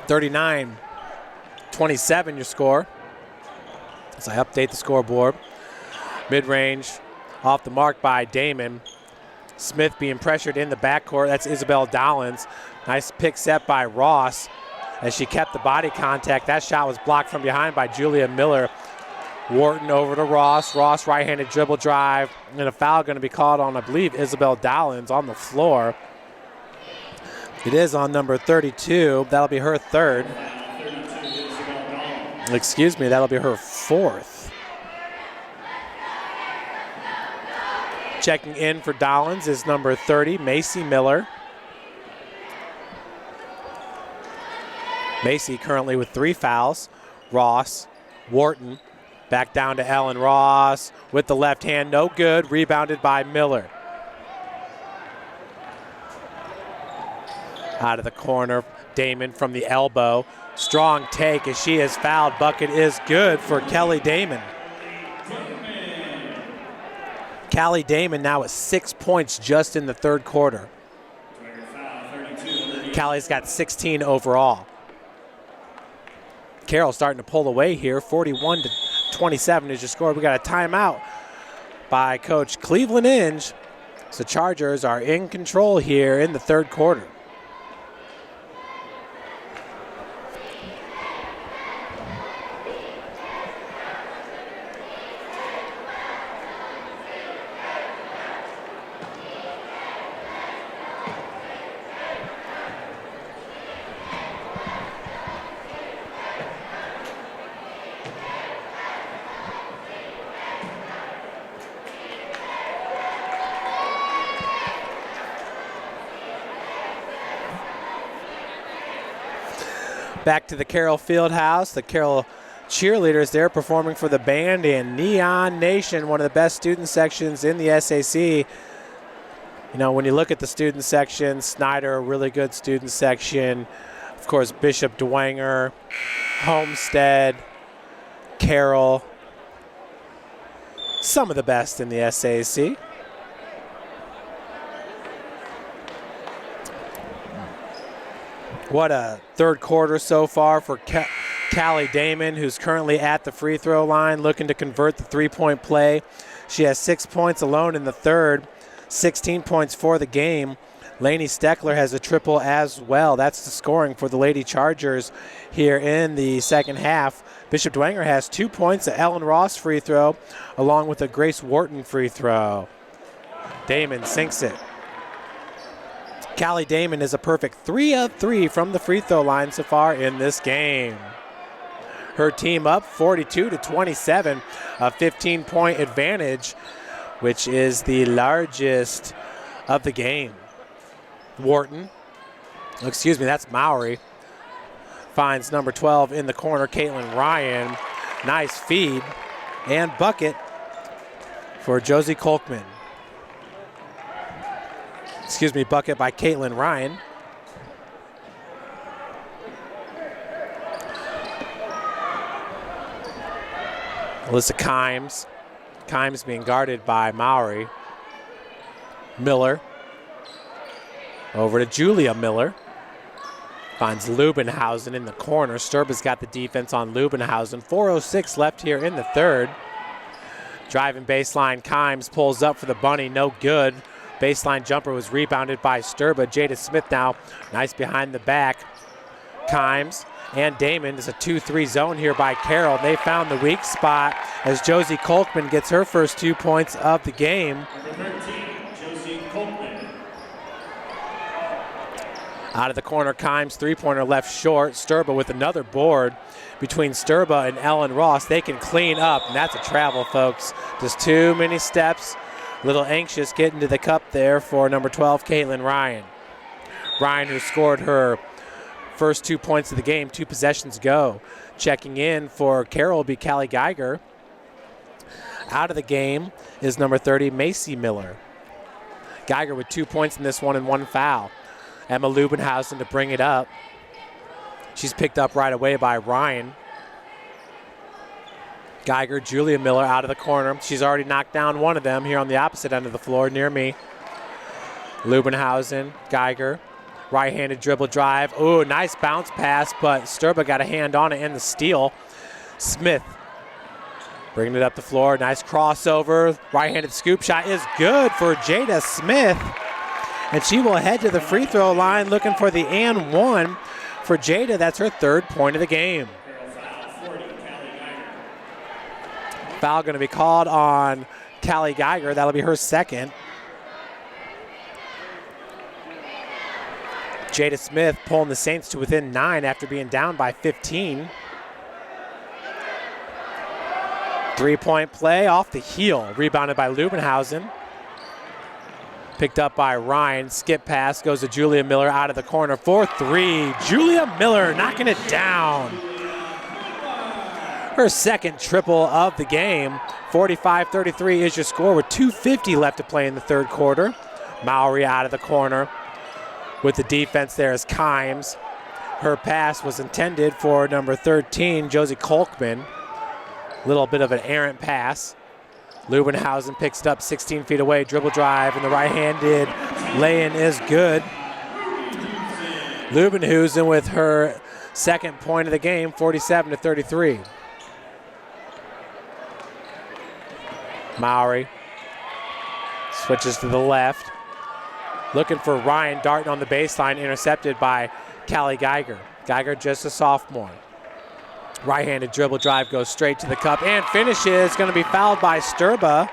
(39-27) your score. As I update the scoreboard. Mid-range off the mark by Damon. Smith being pressured in the backcourt. That's Isabel Dollins. Nice pick set by Ross as she kept the body contact. That shot was blocked from behind by Julia Miller. Wharton over to Ross. Ross right-handed dribble drive. And a foul going to be called on, I believe, Isabel Dollins on the floor. It is on number 32. That'll be her third. Excuse me, that'll be her fourth. Checking in for Dollins is number 30, Macy Miller. Macy currently with 3 fouls. Ross, Wharton, back down to Ellen Ross with the left hand, no good, rebounded by Miller. Out of the corner, Damon from the elbow. Strong take as she is fouled. Bucket is good for Kelly Damon. Callie Damon now at 6 points just in the third quarter. Callie's got 16 overall. Carroll starting to pull away here. 41-27 is your score. We got a timeout by Coach Cleveland Inge. So Chargers are in control here in the third quarter. Back to the Carroll Fieldhouse. The Carroll cheerleaders there performing for the band and Neon Nation, one of the best student sections in the SAC. You know, when you look at the student section, Snyder, a really good student section. Of course, Bishop Dwegner, Homestead, Carroll. Some of the best in the SAC. What a third quarter so far for Callie Damon, who's currently at the free throw line looking to convert the three-point play. She has 6 points alone in the third, 16 points for the game. Lainey Steckler has a triple as well. That's the scoring for the Lady Chargers here in the second half. Bishop Dwenger has 2 points, an Ellen Ross free throw, along with a Grace Wharton free throw. Damon sinks it. Callie Damon is a perfect 3 of 3 from the free throw line so far in this game. Her team up 42-27, a 15-point advantage, which is the largest of the game. Wharton, excuse me, that's Mowry, finds number 12 in the corner, Caitlin Ryan. Nice feed and bucket for Josie Kolkman. Excuse me, bucket by Caitlin Ryan. Alyssa Kimes. Kimes being guarded by Mowry. Miller. Over to Julia Miller. Finds Lubbenhausen in the corner. Sturba's got the defense on Lubbenhausen. 4:06 left here in the third. Driving baseline, Kimes pulls up for the bunny, no good. Baseline jumper was rebounded by Sturba. Jada Smith now, nice behind the back. Kimes and Damon. There's a 2-3 zone here by Carroll. They found the weak spot as Josie Kolkman gets her first 2 points of the game. Number 13, Josie Kolkman. Out of the corner, Kimes three-pointer left short. Sturba with another board between Sturba and Ellen Ross. They can clean up, and that's a travel, folks. Just too many steps. A little anxious getting to the cup there for number 12, Caitlin Ryan. Ryan, who scored her first 2 points of the game, 2 possessions ago. Checking in for Carroll will be Callie Geiger. Out of the game is number 30, Macy Miller. Geiger with 2 points in this one and 1 foul. Emma Lubbenhausen to bring it up. She's picked up right away by Ryan. Geiger, Julia Miller out of the corner. She's already knocked down one of them here on the opposite end of the floor near me. Lubbenhausen, Geiger, right-handed dribble drive. Ooh, nice bounce pass, but Sturba got a hand on it and the steal. Smith Bringing it up the floor, nice crossover. Right-handed scoop shot is good for Jada Smith. And she will head to the free throw line looking for the and one for Jada. That's her 3rd point of the game. Foul going to be called on Callie Geiger. That'll be her 2nd. Jada Smith pulling the Saints to within 9 after being down by 15. 3-point play off the heel. Rebounded by Leubenhausen. Picked up by Ryan. Skip pass goes to Julia Miller out of the corner for 3. Julia Miller knocking it down. Her 2nd triple of the game. 45-33 is your score with 2:50 left to play in the 3rd quarter. Mowry out of the corner with the defense there is Kimes. Her pass was intended for number 13, Josie Kolkman. Little bit of an errant pass. Leubenhausen picks it up 16 feet away, dribble drive, and the right-handed lay-in is good. Leubenhausen with her 2nd point of the game, 47-33. Mowry switches to the left. Looking for Ryan darting on the baseline, intercepted by Callie Geiger. Geiger just a sophomore. Right-handed dribble drive goes straight to the cup and finishes. Going to be fouled by Sturba.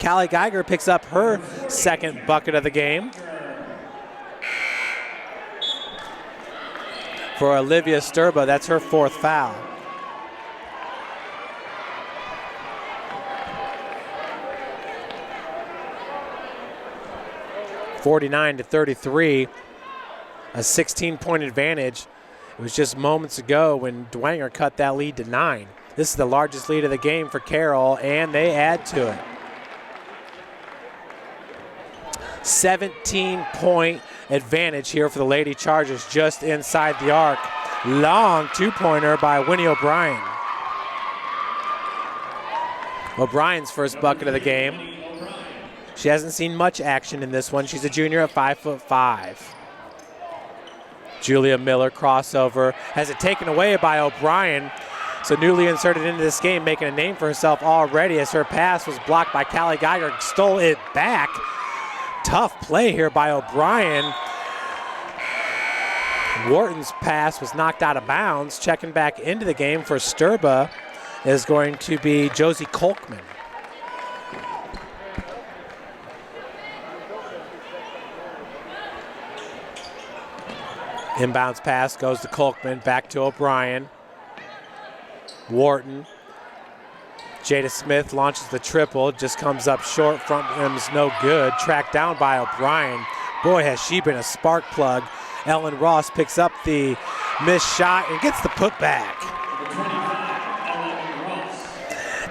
Callie Geiger picks up her 2nd bucket of the game. For Olivia Sturba, that's her 4th foul. (49-33), a 16-point advantage. It was just moments ago when Dwegner cut that lead to 9. This is the largest lead of the game for Carroll, and they add to it. 17-point advantage here for the Lady Chargers just inside the arc. Long 2-pointer by Winnie O'Brien. O'Brien's first bucket of the game. She hasn't seen much action in this one. She's a junior at 5'5". Julia Miller crossover, has it taken away by O'Brien. So newly inserted into this game, making a name for herself already as her pass was blocked by Callie Geiger, stole it back. Tough play here by O'Brien. Wharton's pass was knocked out of bounds. Checking back into the game for Sturba is going to be Josie Kolkman. Inbounds pass goes to Kolkman, back to O'Brien. Wharton. Jada Smith launches the triple, just comes up short, front rim's no good. Tracked down by O'Brien. Boy, has she been a spark plug. Ellen Ross picks up the missed shot and gets the putback.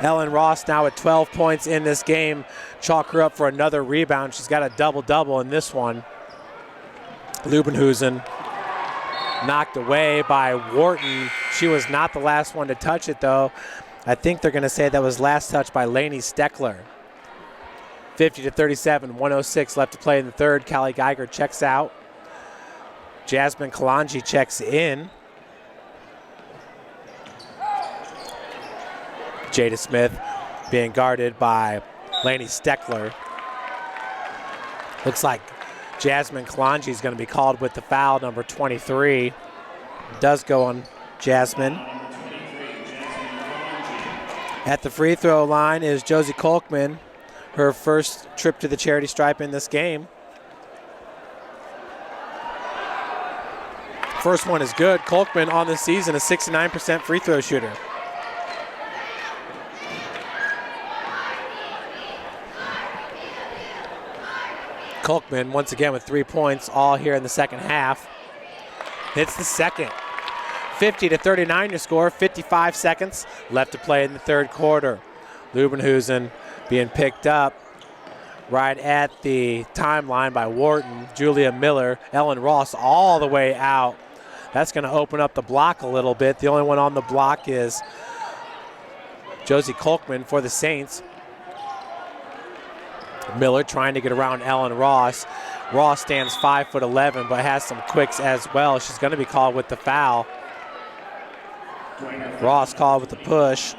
Ellen Ross now at 12 points in this game. Chalk her up for another rebound. She's got a double-double in this one. Leubenhausen knocked away by Wharton. She was not the last one to touch it, though. I think they're going to say that was last touched by Lainey Steckler. 50-37, 1:06 left to play in the 3rd. Callie Geiger checks out. Jasmine Kalanji checks in. Jada Smith being guarded by Lainey Steckler. Looks like Jasmine Kalanji is going to be called with the foul, number 23. It does go on Jasmine. At the free throw line is Josie Kolkman, her first trip to the charity stripe in this game. First one is good. Kolkman on the season, a 69% free throw shooter. Kolkman once again with 3 points, all here in the second half. Hits the second. 50-39 to score, 55 seconds left to play in the 3rd quarter. Leubenhausen being picked up right at the timeline by Wharton. Julia Miller, Ellen Ross all the way out. That's going to open up the block a little bit. The only one on the block is Josie Kolkman for the Saints. Miller trying to get around Ellen Ross. Ross stands 5'11", but has some quicks as well. She's going to be called with the foul. Ross called with the push.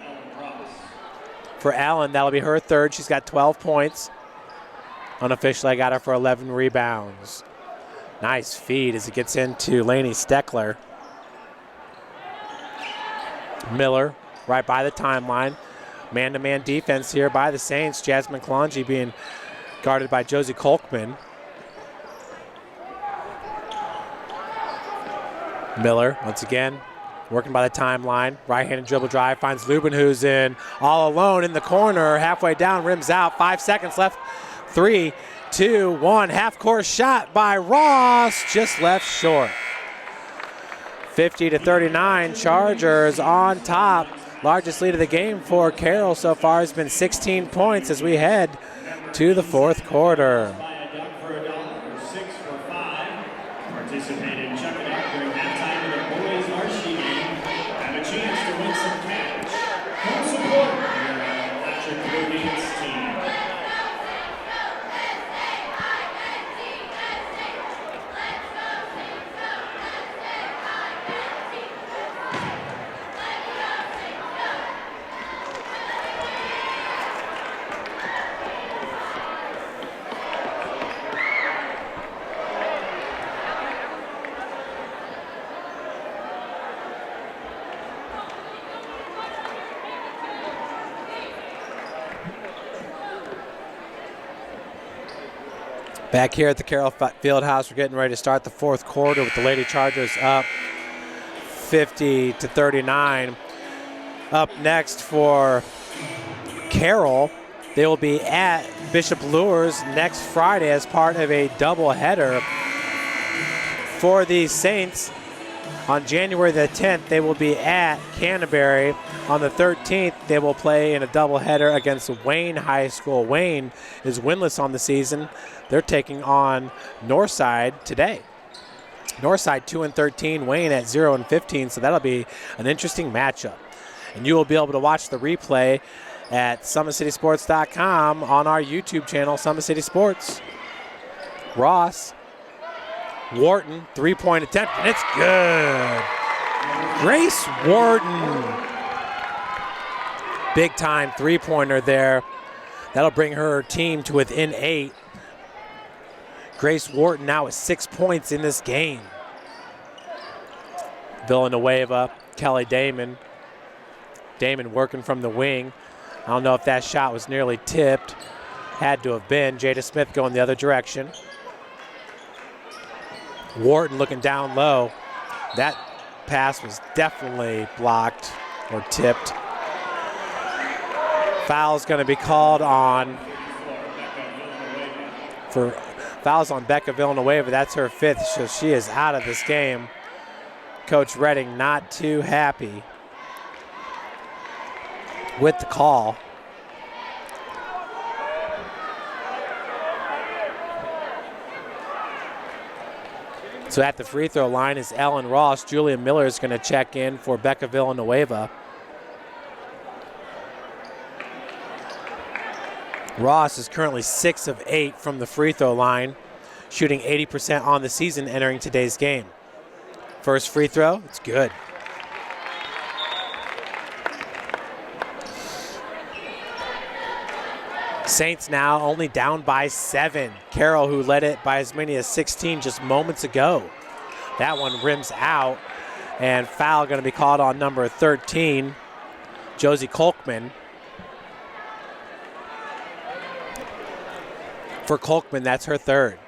for Ellen. That'll be her third. She's got 12 points. Unofficially, I got her for 11 rebounds. Nice feed as it gets into Lainey Steckler. Miller right by the timeline. Man-to-man defense here by the Saints. Jasmine Kalonji being guarded by Josie Kolkman. Miller, once again, working by the timeline. Right-handed dribble drive, finds Lubin, who's in all alone in the corner. Halfway down, rims out. 5 seconds left. 3, 2, 1. Half-court shot by Ross, just left short. 50-39, Chargers on top. Largest lead of the game for Carroll so far has been 16 points as we head to the fourth quarter. Buy a duck for $1 or 6 for $5. Participate in Chuck It Up during halftime of the boys varsity game. Have a chance to win some cash. Come support your Electric Blue Dance team. Back here at the Carroll Fieldhouse, we're getting ready to start the fourth quarter with the Lady Chargers up 50-39. Up next for Carroll, they will be at Bishop Luers next Friday as part of a doubleheader. For the Saints, on January the 10th, they will be at Canterbury. On the 13th, they will play in a doubleheader against Wayne High School. Wayne is winless on the season. They're taking on Northside today. Northside 2-13, Wayne at 0-15, so that'll be an interesting matchup. And you will be able to watch the replay at SummitCitySports.com on our YouTube channel, Summit City Sports. Ross, Wharton, three-point attempt, and it's good. Grace Wharton, big-time three-pointer there. That'll bring her team to within 8. Grace Wharton now with 6 points in this game. Villanueva, Kelly Damon. Damon working from the wing. I don't know if that shot was nearly tipped. Had to have been. Jada Smith going the other direction. Wharton looking down low. That pass was definitely blocked or tipped. Foul's going to be called on for fouls on Becca Villanueva. That's her 5th, so she is out of this game. Coach Redding not too happy with the call. So at the free throw line is Ellen Ross. Julia Miller is going to check in for Becca Villanueva. Ross is currently 6 of 8 from the free throw line, shooting 80% on the season entering today's game. First free throw, it's good. Saints now only down by 7. Carroll, who led it by as many as 16 just moments ago. That one rims out, and foul going to be called on number 13, Josie Kolkman. For Kolkman, that's her 3rd.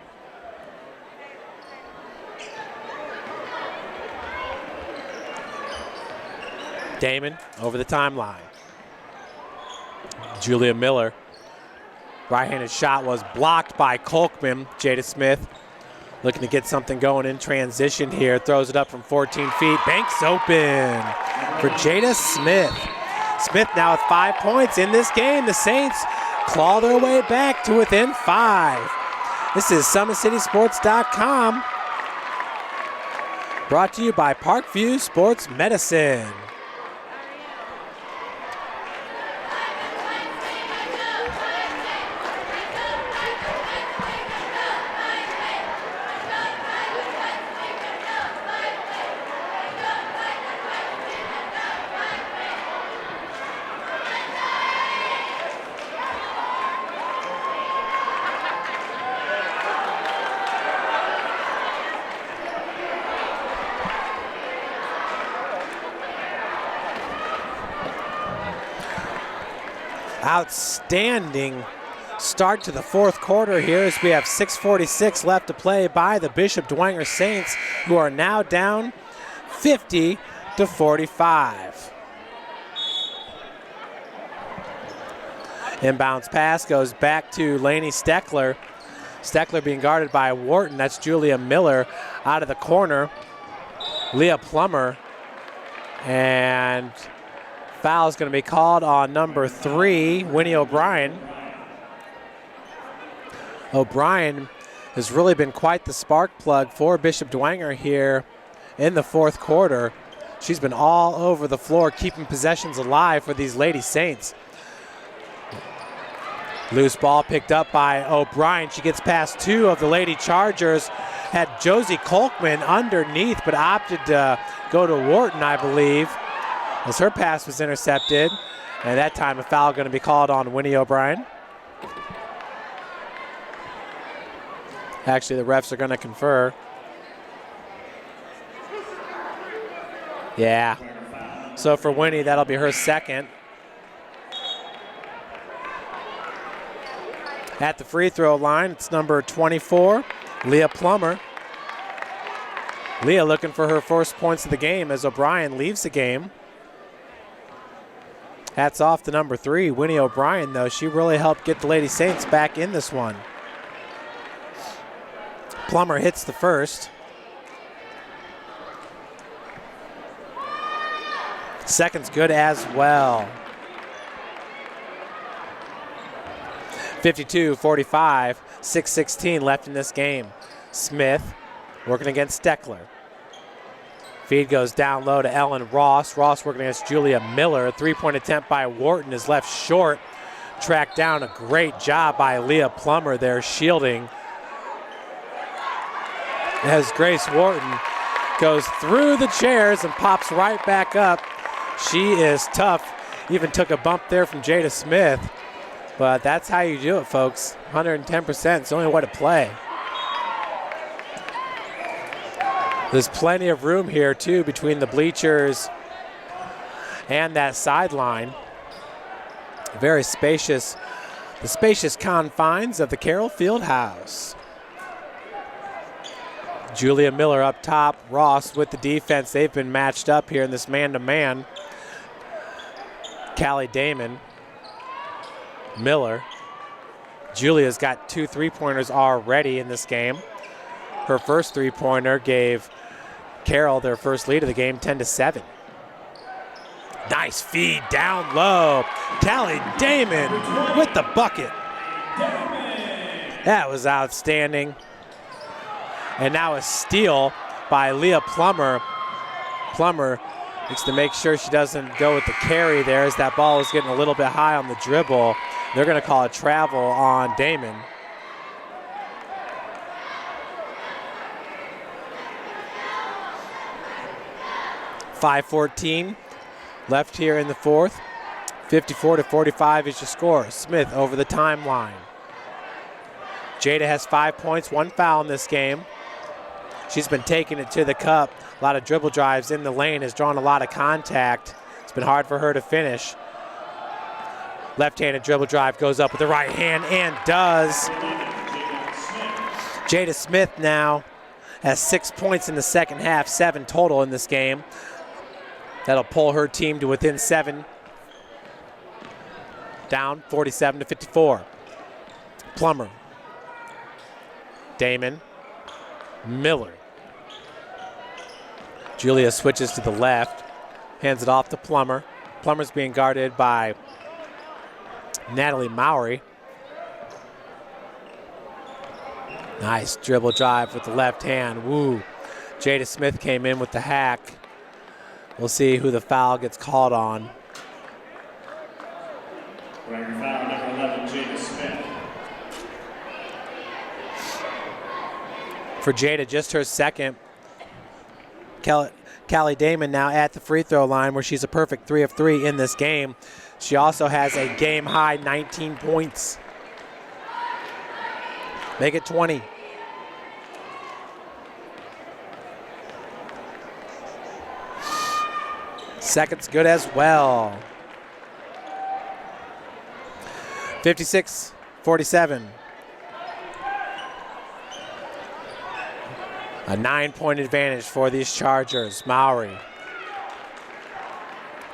Damon over the timeline. Julia Miller. Right-handed shot was blocked by Kolkman. Jada Smith looking to get something going in transition here. Throws it up from 14 feet. Banks open for Jada Smith. Smith now with 5 points in this game. The Saints claw their way back to within 5. This is SummitCitySports.com. Brought to you by Parkview Sports Medicine. Outstanding start to the fourth quarter here as we have 6:46 left to play by the Bishop Dwegner Saints, who are now down 50-45. Inbounds pass goes back to Lainey Steckler. Steckler being guarded by Wharton. That's Julia Miller out of the corner. Leah Plummer. And foul is going to be called on number 3, Winnie O'Brien. O'Brien has really been quite the spark plug for Bishop Dwegner here in the fourth quarter. She's been all over the floor, keeping possessions alive for these Lady Saints. Loose ball picked up by O'Brien. She gets past 2 of the Lady Chargers. Had Josie Kolkman underneath, but opted to go to Wharton, I believe, as her pass was intercepted. And that time a foul going to be called on Winnie O'Brien. Actually, the refs are going to confer. Yeah. So for Winnie, that'll be her second. At the free throw line, it's number 24, Leah Plummer. Leah looking for her first points of the game as O'Brien leaves the game. Hats off to number 3, Winnie O'Brien, though. She really helped get the Lady Saints back in this one. Plummer hits the first. Second's good as well. 52-45, 6:16 left in this game. Smith working against Steckler. Feed goes down low to Ellen Ross. Ross working against Julia Miller. A 3-point attempt by Wharton is left short. Tracked down, a great job by Leah Plummer there shielding. As Grace Wharton goes through the chairs and pops right back up. She is tough. Even took a bump there from Jada Smith. But that's how you do it, folks. 110%, it's the only way to play. There's plenty of room here, too, between the bleachers and that sideline. Very spacious, the spacious confines of the Carroll Fieldhouse. Julia Miller up top, Ross with the defense. They've been matched up here in this man-to-man. Callie Damon. Miller. Julia's got 2 3-pointers already in this game. Her first 3-pointer gave Carroll their first lead of the game, 10-7. Nice feed down low. Callie Damon with the bucket. That was outstanding. And now a steal by Leah Plummer. Plummer needs to make sure she doesn't go with the carry there as that ball is getting a little bit high on the dribble. They're going to call a travel on Damon. .5:14 left here in the fourth. 54-45 is your score. Smith over the timeline. Jada has 5 points, 1 foul in this game. She's been taking it to the cup. A lot of dribble drives in the lane, has drawn a lot of contact. It's been hard for her to finish. Left-handed dribble drive goes up with the right hand and does. Jada Smith now has 6 points in the second half, 7 total in this game. That'll pull her team to within 7. Down 47-54. Plummer. Damon. Miller. Julia switches to the left, hands it off to Plummer. Plummer's being guarded by Natalie Mowry. Nice dribble drive with the left hand. Woo. Jada Smith came in with the hack. We'll see who the foul gets called on. Foul number 11, Jada Smith. For Jada, just her second. Callie Damon now at the free throw line where she's a perfect 3 of 3 in this game. She also has a game-high 19 points. Make it 20. Second's good as well. 56-47. A 9-point advantage for these Chargers. Mowry.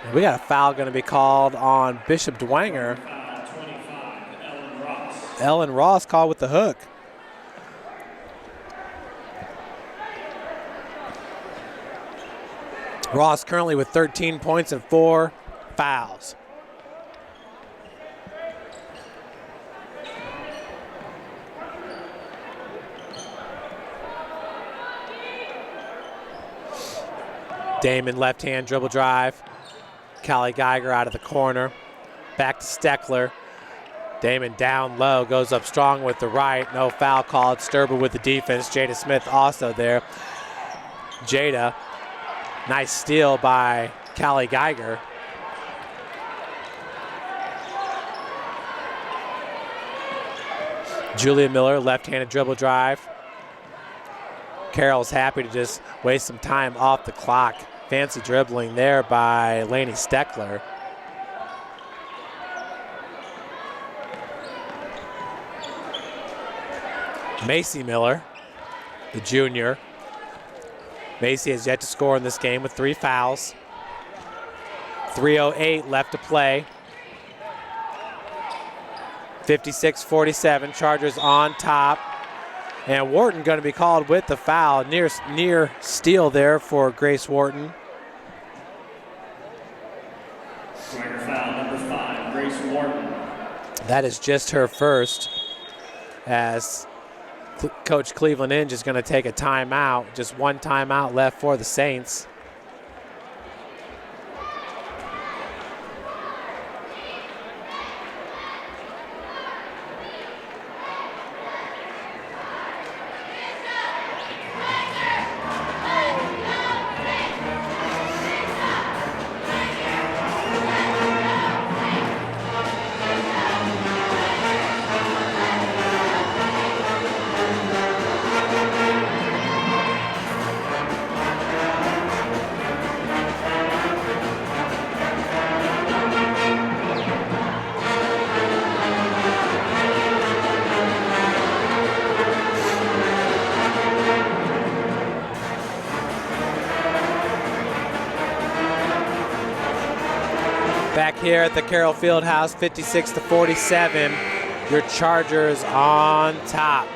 And we got a foul going to be called on Bishop Dwegner. 25, Ellen Ross. Ellen Ross called with the hook. Ross currently with 13 points and 4 fouls. Damon left-hand dribble drive. Callie Geiger out of the corner. Back to Steckler. Damon down low, goes up strong with the right. No foul called. Sturber with the defense. Jada Smith also there. Jada, nice steal by Callie Geiger. Julia Miller, left-handed dribble drive. Carroll's happy to just waste some time off the clock. Fancy dribbling there by Lainey Steckler. Macy Miller, the junior. Macy has yet to score in this game with 3 fouls. 3:08 left to play. 56-47, Chargers on top. And Wharton going to be called with the foul. Near steal there for Grace Wharton. Striker foul number 5, Grace Wharton. That is just her first, as Coach Cleveland Inge is going to take a timeout. Just one timeout left for the Saints. Back here at the Carroll Fieldhouse, 56-47, your Chargers on top.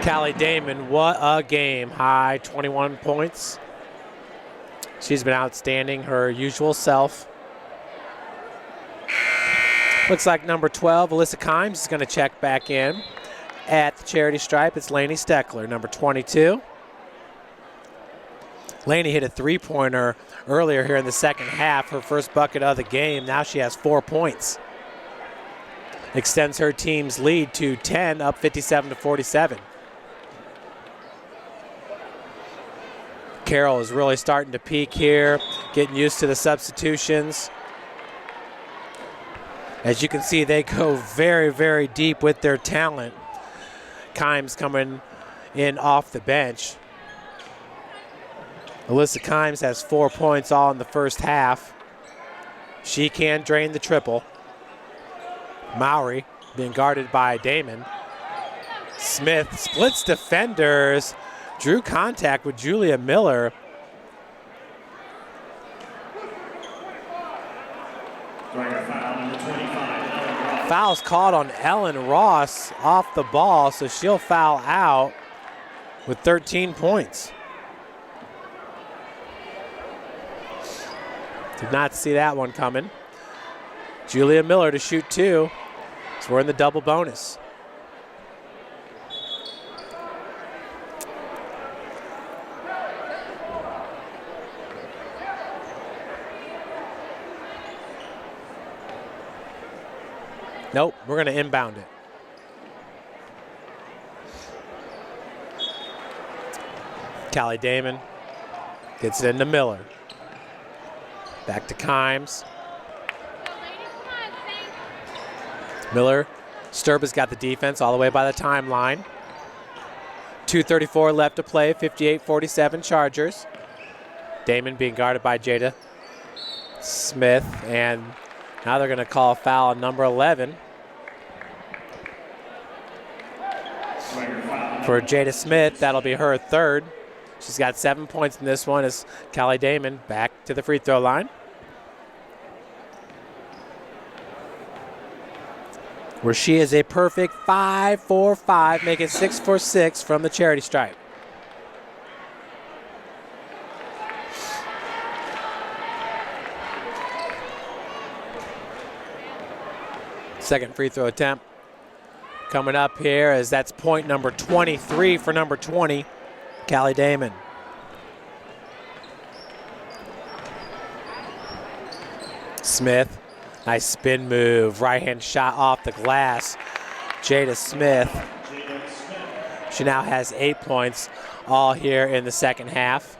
Callie Damon, what a game. High 21 points. She's been outstanding, her usual self. Looks like number 12, Alyssa Kimes, is going to check back in. At the charity stripe, it's Lainey Steckler, number 22. Lainey hit a 3-pointer earlier here in the second half, her first bucket of the game. Now she has 4 points. Extends her team's lead to 10, up 57-47. Carroll is really starting to peak here, getting used to the substitutions. As you can see, they go very, very deep with their talent. Kimes coming in off the bench. Alyssa Kimes has 4 points all in the first half. She can drain the triple. Mowry being guarded by Damon. Smith splits defenders. Drew contact with Julia Miller. Foul's called on Ellen Ross off the ball, so she'll foul out with 13 points. Did not see that one coming. Julia Miller to shoot 2. So we're in the double bonus. Nope, we're going to inbound it. Callie Damon gets it into Miller. Back to Kimes. Miller, Sturba's got the defense all the way by the timeline. 2:34 left to play, 58-47 Chargers. Damon being guarded by Jada Smith, and Now they're going to call foul on number 11 for Jada Smith. That'll be her third. She's got 7 points in this one as Callie Damon back to the free throw line, where she is a perfect 5 for 5, making 6 for 6 from the charity stripe. Second free throw attempt coming up here, as that's point number 23 for number 20, Callie Damon. Smith, nice spin move, right hand shot off the glass. Jada Smith, she now has 8 points, all here in the second half.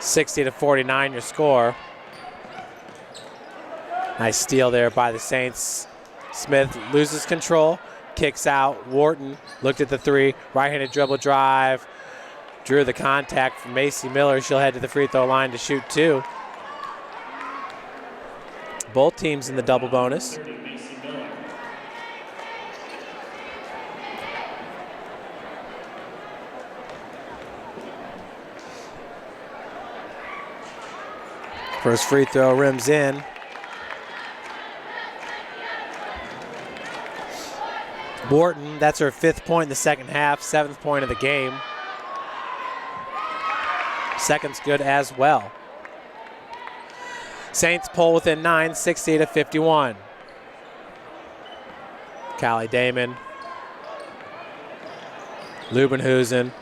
60-49 your score. Nice steal there by the Saints. Smith loses control, kicks out. Wharton looked at the three, right-handed dribble drive, drew the contact from Macy Miller. She'll head to the free throw line to shoot 2. Both teams in the double bonus. First free throw rims in. Wharton, that's her 5th point in the second half, 7th point of the game. Second's good as well. Saints pull within 9, 60-51. Callie Damon, Lubenhusen,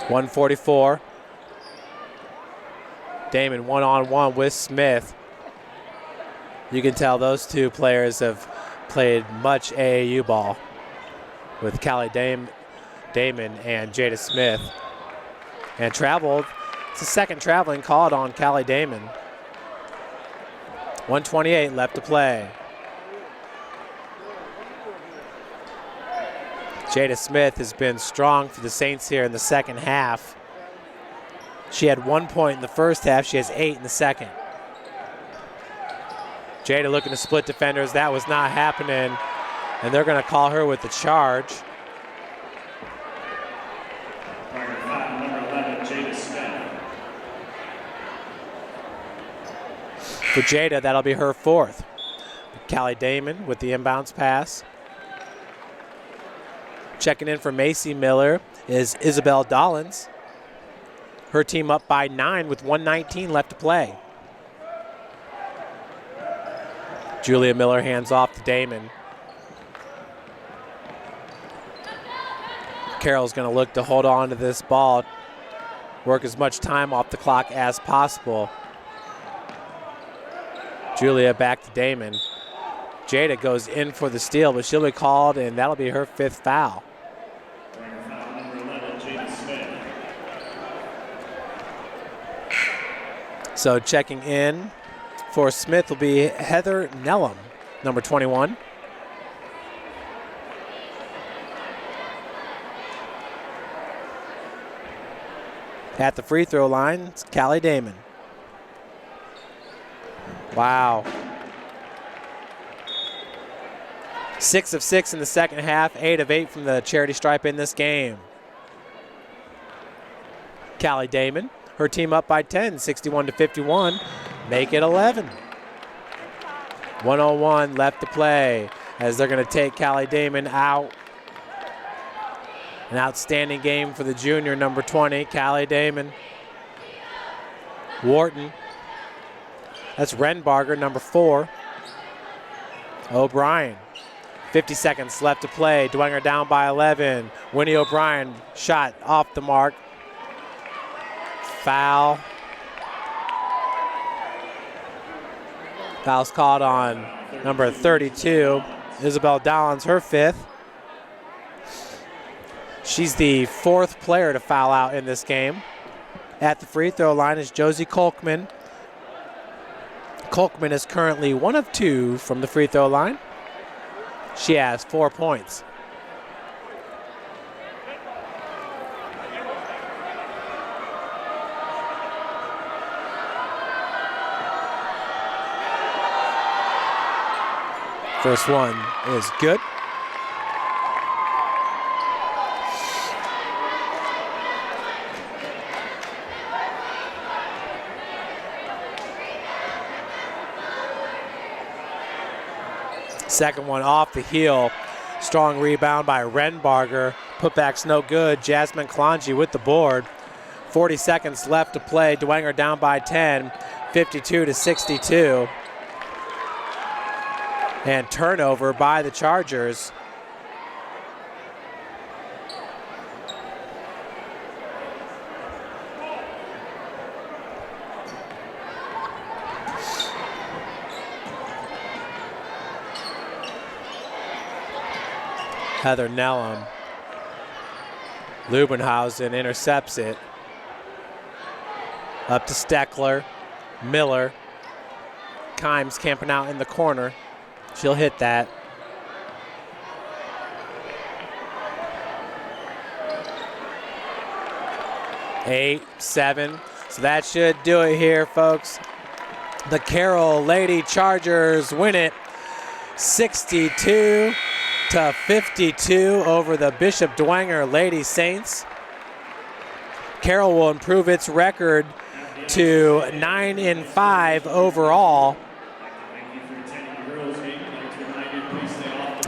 144. Damon one-on-one with Smith. You can tell those two players have played much AAU ball with Callie Damon and Jada Smith, and traveled. It's the second traveling called on Callie Damon. 1:28 left to play. Jada Smith has been strong for the Saints here in the second half. She had 1 point in the first half. She has 8 in the second. Jada looking to split defenders. That was not happening, and they're going to call her with the charge. Number 11, Jada Smith. For Jada, that'll be her 4th. Callie Damon with the inbounds pass. Checking in for Macy Miller is Isabel Dollins. Her team up by 9 with 1:19 left to play. Julia Miller hands off to Damon. Carroll's going to look to hold on to this ball, work as much time off the clock as possible. Julia back to Damon. Jada goes in for the steal, but she'll be called, and that'll be her 5th foul. Number 11, Jada Smith. So checking in for Smith will be Heather Nellam, number 21. At the free throw line, it's Callie Damon. Wow. 6 of 6 in the second half, 8 of 8 from the charity stripe in this game. Callie Damon, her team up by 10, 61-51. Make it 11. 1:01 left to play as they're going to take Callie Damon out. An outstanding game for the junior, number 20, Callie Damon. Wharton. That's Renbarger, number 4. O'Brien. 50 seconds left to play. Dwegner down by 11. Winnie O'Brien shot off the mark. Foul. Foul's called on number 32, Isabel Dollins, her 5th. She's the 4th player to foul out in this game. At the free throw line is Josie Kolkman. Kolkman is currently 1 of 2 from the free throw line. She has 4 points. First one is good. Second one off the heel. Strong rebound by Renbarger. Putback's no good. Jasmine Kalonji with the board. 40 seconds left to play. Dwegner down by 10, 52-62. And turnover by the Chargers. Heather Nellam. Lubenhausen intercepts it. Up to Steckler. Miller. Kimes camping out in the corner. She'll hit that. Eight, 7. So that should do it here, folks. The Carroll Lady Chargers win it 62-52 over the Bishop Dwegner Lady Saints. Carroll will improve its record to 9-5 overall.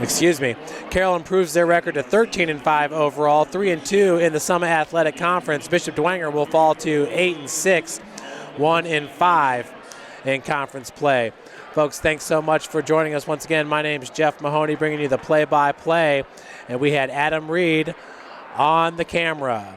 Excuse me. Carroll improves their record to 13-5 overall, 3-2 in the Summit Athletic Conference. Bishop Dwegner will fall to 8-6, 1-5 in conference play. Folks, thanks so much for joining us once again. My name is Jeff Mahoney, bringing you the play-by-play, and we had Adam Reed on the camera.